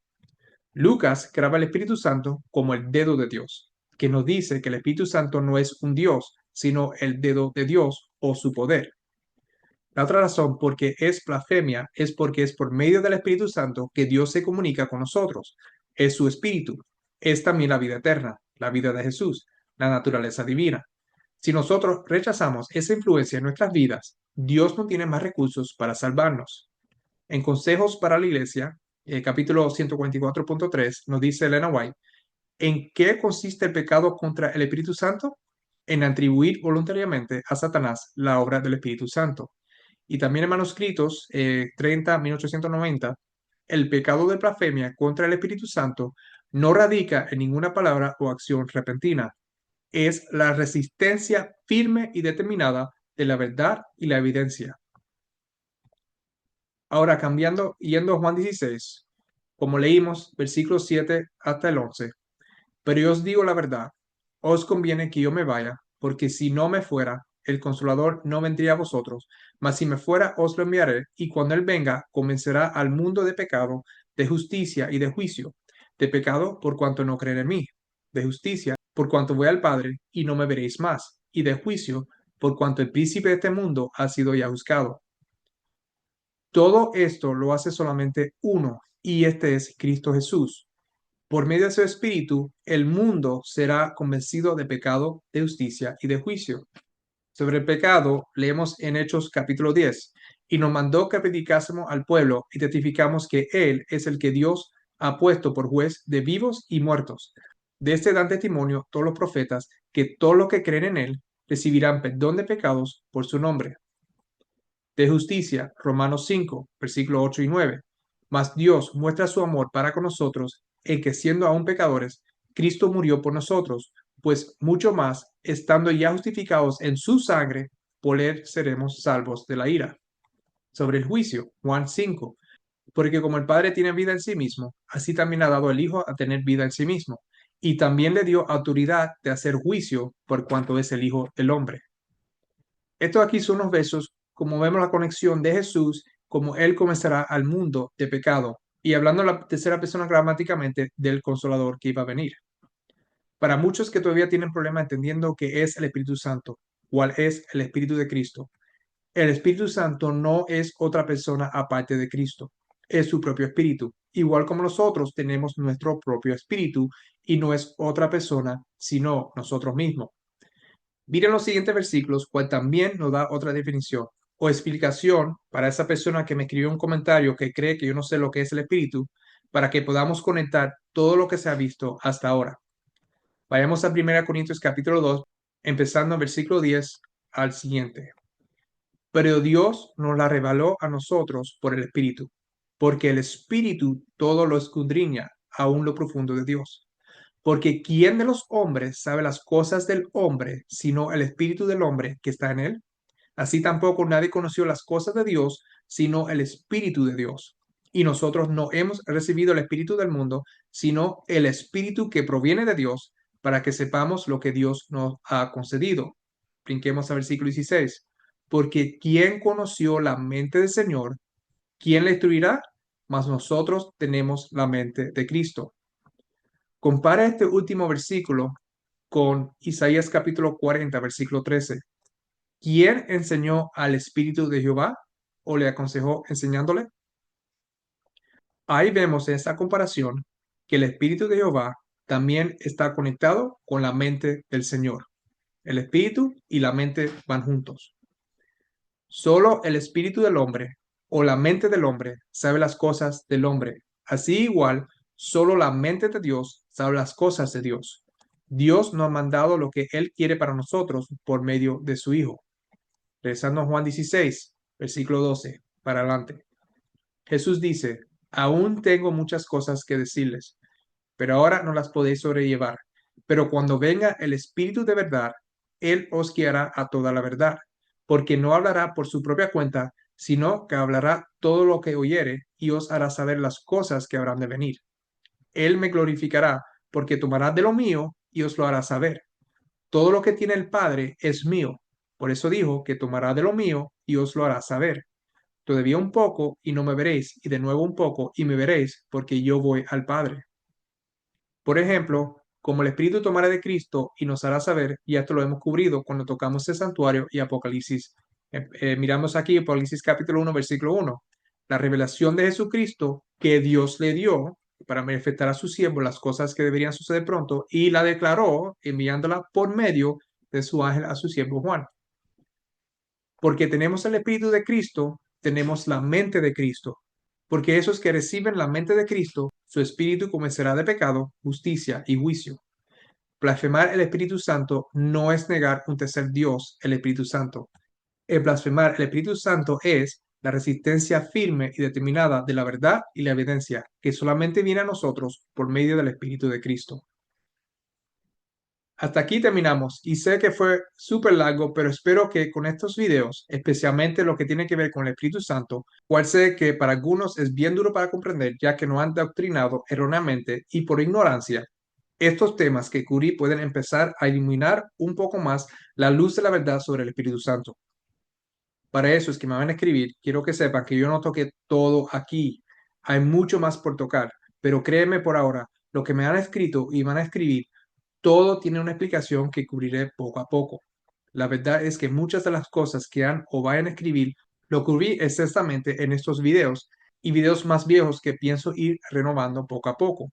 Lucas graba el Espíritu Santo como el dedo de Dios, que nos dice que el Espíritu Santo no es un Dios, sino el dedo de Dios o su poder. La otra razón por qué es blasfemia es porque es por medio del Espíritu Santo que Dios se comunica con nosotros. Es su Espíritu. Es también la vida eterna, la vida de Jesús, la naturaleza divina. Si nosotros rechazamos esa influencia en nuestras vidas, Dios no tiene más recursos para salvarnos. En Consejos para la Iglesia, capítulo 144.3, nos dice Elena White, ¿en qué consiste el pecado contra el Espíritu Santo? En atribuir voluntariamente a Satanás la obra del Espíritu Santo. y también en manuscritos 30, 1890, el pecado de blasfemia contra el Espíritu Santo no radica en ninguna palabra o acción repentina. Es la resistencia firme y determinada de la verdad y la evidencia. Ahora cambiando, yendo a Juan 16, como leímos, versículos 7 hasta el 11. Pero yo os digo la verdad, os conviene que yo me vaya, porque si no me fuera, el Consolador no vendría a vosotros, mas si me fuera, os lo enviaré, y cuando él venga, convencerá al mundo de pecado, de justicia y de juicio. De pecado, por cuanto no creen en mí; de justicia, por cuanto voy al Padre, y no me veréis más; y de juicio, por cuanto el príncipe de este mundo ha sido ya juzgado. Todo esto lo hace solamente uno, y este es Cristo Jesús. Por medio de su Espíritu, el mundo será convencido de pecado, de justicia y de juicio. Sobre el pecado, leemos en Hechos capítulo 10, y nos mandó que predicásemos al pueblo y testificamos que Él es el que Dios ha puesto por juez de vivos y muertos. De este dan testimonio todos los profetas, que todos los que creen en Él recibirán perdón de pecados por su nombre. De justicia, Romanos 5, versículos 8 y 9. Mas Dios muestra su amor para con nosotros en que siendo aún pecadores, Cristo murió por nosotros, pues mucho más, estando ya justificados en su sangre, por él seremos salvos de la ira. Sobre el juicio, Juan 5. Porque como el Padre tiene vida en sí mismo, así también ha dado el Hijo a tener vida en sí mismo, y también le dio autoridad de hacer juicio por cuanto es el Hijo del Hombre. Estos aquí son los versos, como vemos la conexión de Jesús, como Él comenzará al mundo de pecado, y hablando la tercera persona gramáticamente del Consolador que iba a venir. Para muchos que todavía tienen problemas entendiendo qué es el Espíritu Santo, cuál es el Espíritu de Cristo, el Espíritu Santo no es otra persona aparte de Cristo, es su propio Espíritu. Igual como nosotros tenemos nuestro propio Espíritu y no es otra persona sino nosotros mismos. Miren los siguientes versículos, cual también nos da otra definición o explicación para esa persona que me escribió un comentario que cree que yo no sé lo que es el Espíritu, para que podamos conectar todo lo que se ha visto hasta ahora. Vayamos a 1 Corintios capítulo 2, empezando en versículo 10 al siguiente. Pero Dios nos la reveló a nosotros por el Espíritu, porque el Espíritu todo lo escudriña, aún lo profundo de Dios. Porque ¿quién de los hombres sabe las cosas del hombre, sino el espíritu del hombre que está en él? Así tampoco nadie conoció las cosas de Dios, sino el espíritu de Dios. Y nosotros no hemos recibido el espíritu del mundo, sino el espíritu que proviene de Dios, para que sepamos lo que Dios nos ha concedido. Brinquemos al versículo 16. Porque ¿quién conoció la mente del Señor? ¿Quién le instruirá? Mas nosotros tenemos la mente de Cristo. Compara este último versículo con Isaías capítulo 40, versículo 13. ¿Quién enseñó al Espíritu de Jehová o le aconsejó enseñándole? Ahí vemos en esta comparación que el Espíritu de Jehová también está conectado con la mente del Señor. El Espíritu y la mente van juntos. Solo el Espíritu del hombre o la mente del hombre sabe las cosas del hombre. Así igual, solo la mente de Dios sabe las cosas de Dios. Dios nos ha mandado lo que Él quiere para nosotros por medio de su Hijo. Regresando a Juan 16, versículo 12, para adelante. Jesús dice, aún tengo muchas cosas que decirles, pero ahora no las podéis sobrellevar. Pero cuando venga el Espíritu de verdad, Él os guiará a toda la verdad, porque no hablará por su propia cuenta, sino que hablará todo lo que oyere y os hará saber las cosas que habrán de venir. Él me glorificará, porque tomará de lo mío y os lo hará saber. Todo lo que tiene el Padre es mío. Por eso dijo que tomará de lo mío y os lo hará saber. Todavía un poco y no me veréis, y de nuevo un poco y me veréis, porque yo voy al Padre. Por ejemplo, como el Espíritu tomará de Cristo y nos hará saber, y esto lo hemos cubrido cuando tocamos el santuario y Apocalipsis. Miramos aquí Apocalipsis capítulo 1, versículo 1. La revelación de Jesucristo que Dios le dio para manifestar a su siervo las cosas que deberían suceder pronto y la declaró enviándola por medio de su ángel a su siervo Juan. Porque tenemos el Espíritu de Cristo, tenemos la mente de Cristo. Porque esos que reciben la mente de Cristo, su espíritu convencerá de pecado, justicia y juicio. Blasfemar el Espíritu Santo no es negar un tercer Dios, el Espíritu Santo. El blasfemar el Espíritu Santo es la resistencia firme y determinada de la verdad y la evidencia que solamente viene a nosotros por medio del Espíritu de Cristo. Hasta aquí terminamos y sé que fue súper largo, pero espero que con estos videos, especialmente lo que tiene que ver con el Espíritu Santo, cual sé que para algunos es bien duro para comprender, ya que no han doctrinado erróneamente y por ignorancia, estos temas que cubrí pueden empezar a iluminar un poco más la luz de la verdad sobre el Espíritu Santo. Para eso es que me van a escribir. Quiero que sepan que yo no toqué todo aquí. Hay mucho más por tocar, pero créeme por ahora, lo que me han escrito y van a escribir todo tiene una explicación que cubriré poco a poco. La verdad es que muchas de las cosas que han o vayan a escribir lo cubrí exactamente en estos videos y videos más viejos que pienso ir renovando poco a poco.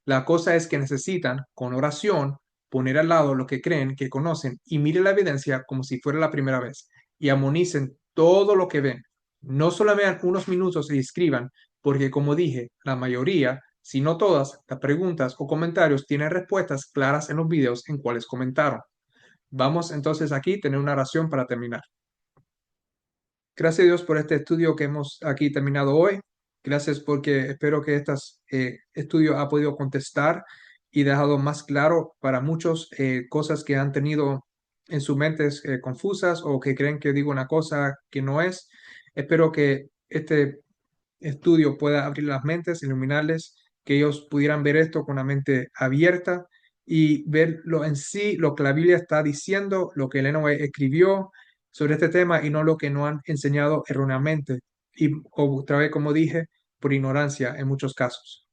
La cosa es que necesitan, con oración, poner al lado lo que creen que conocen y miren la evidencia como si fuera la primera vez y amonicen todo lo que ven. No solo vean unos minutos y escriban, porque como dije, la mayoría, si no todas, las preguntas o comentarios tienen respuestas claras en los videos en cuales comentaron. Vamos entonces aquí a tener una oración para terminar. Gracias a Dios por este estudio que hemos aquí terminado hoy. Gracias porque espero que este estudio ha podido contestar y dejado más claro para muchos cosas que han tenido en sus mentes confusas o que creen que digo una cosa que no es. Espero que este estudio pueda abrir las mentes, iluminarles, que ellos pudieran ver esto con la mente abierta y ver lo en sí, lo que la Biblia está diciendo, lo que Elena White escribió sobre este tema y no lo que nos han enseñado erróneamente. Y otra vez, como dije, por ignorancia en muchos casos.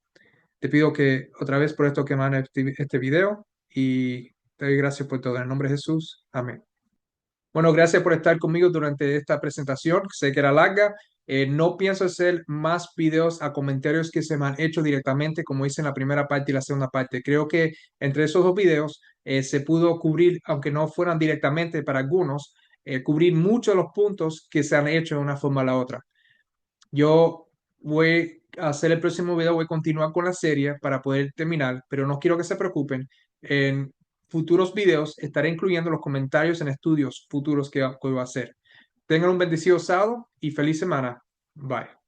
Te pido que otra vez por esto que mandan este video y te doy gracias por todo. En el nombre de Jesús. Amén. Bueno, gracias por estar conmigo durante esta presentación. Sé que era larga. No pienso hacer más videos a comentarios que se me han hecho directamente, como hice en la primera parte y la segunda parte. Creo que entre esos dos videos se pudo cubrir, aunque no fueran directamente para algunos, cubrir muchos de los puntos que se han hecho de una forma o la otra. Yo voy a hacer el próximo video, voy a continuar con la serie para poder terminar, pero no quiero que se preocupen. En futuros videos estaré incluyendo los comentarios en estudios futuros que voy a hacer. Tengan un bendecido sábado y feliz semana. Bye.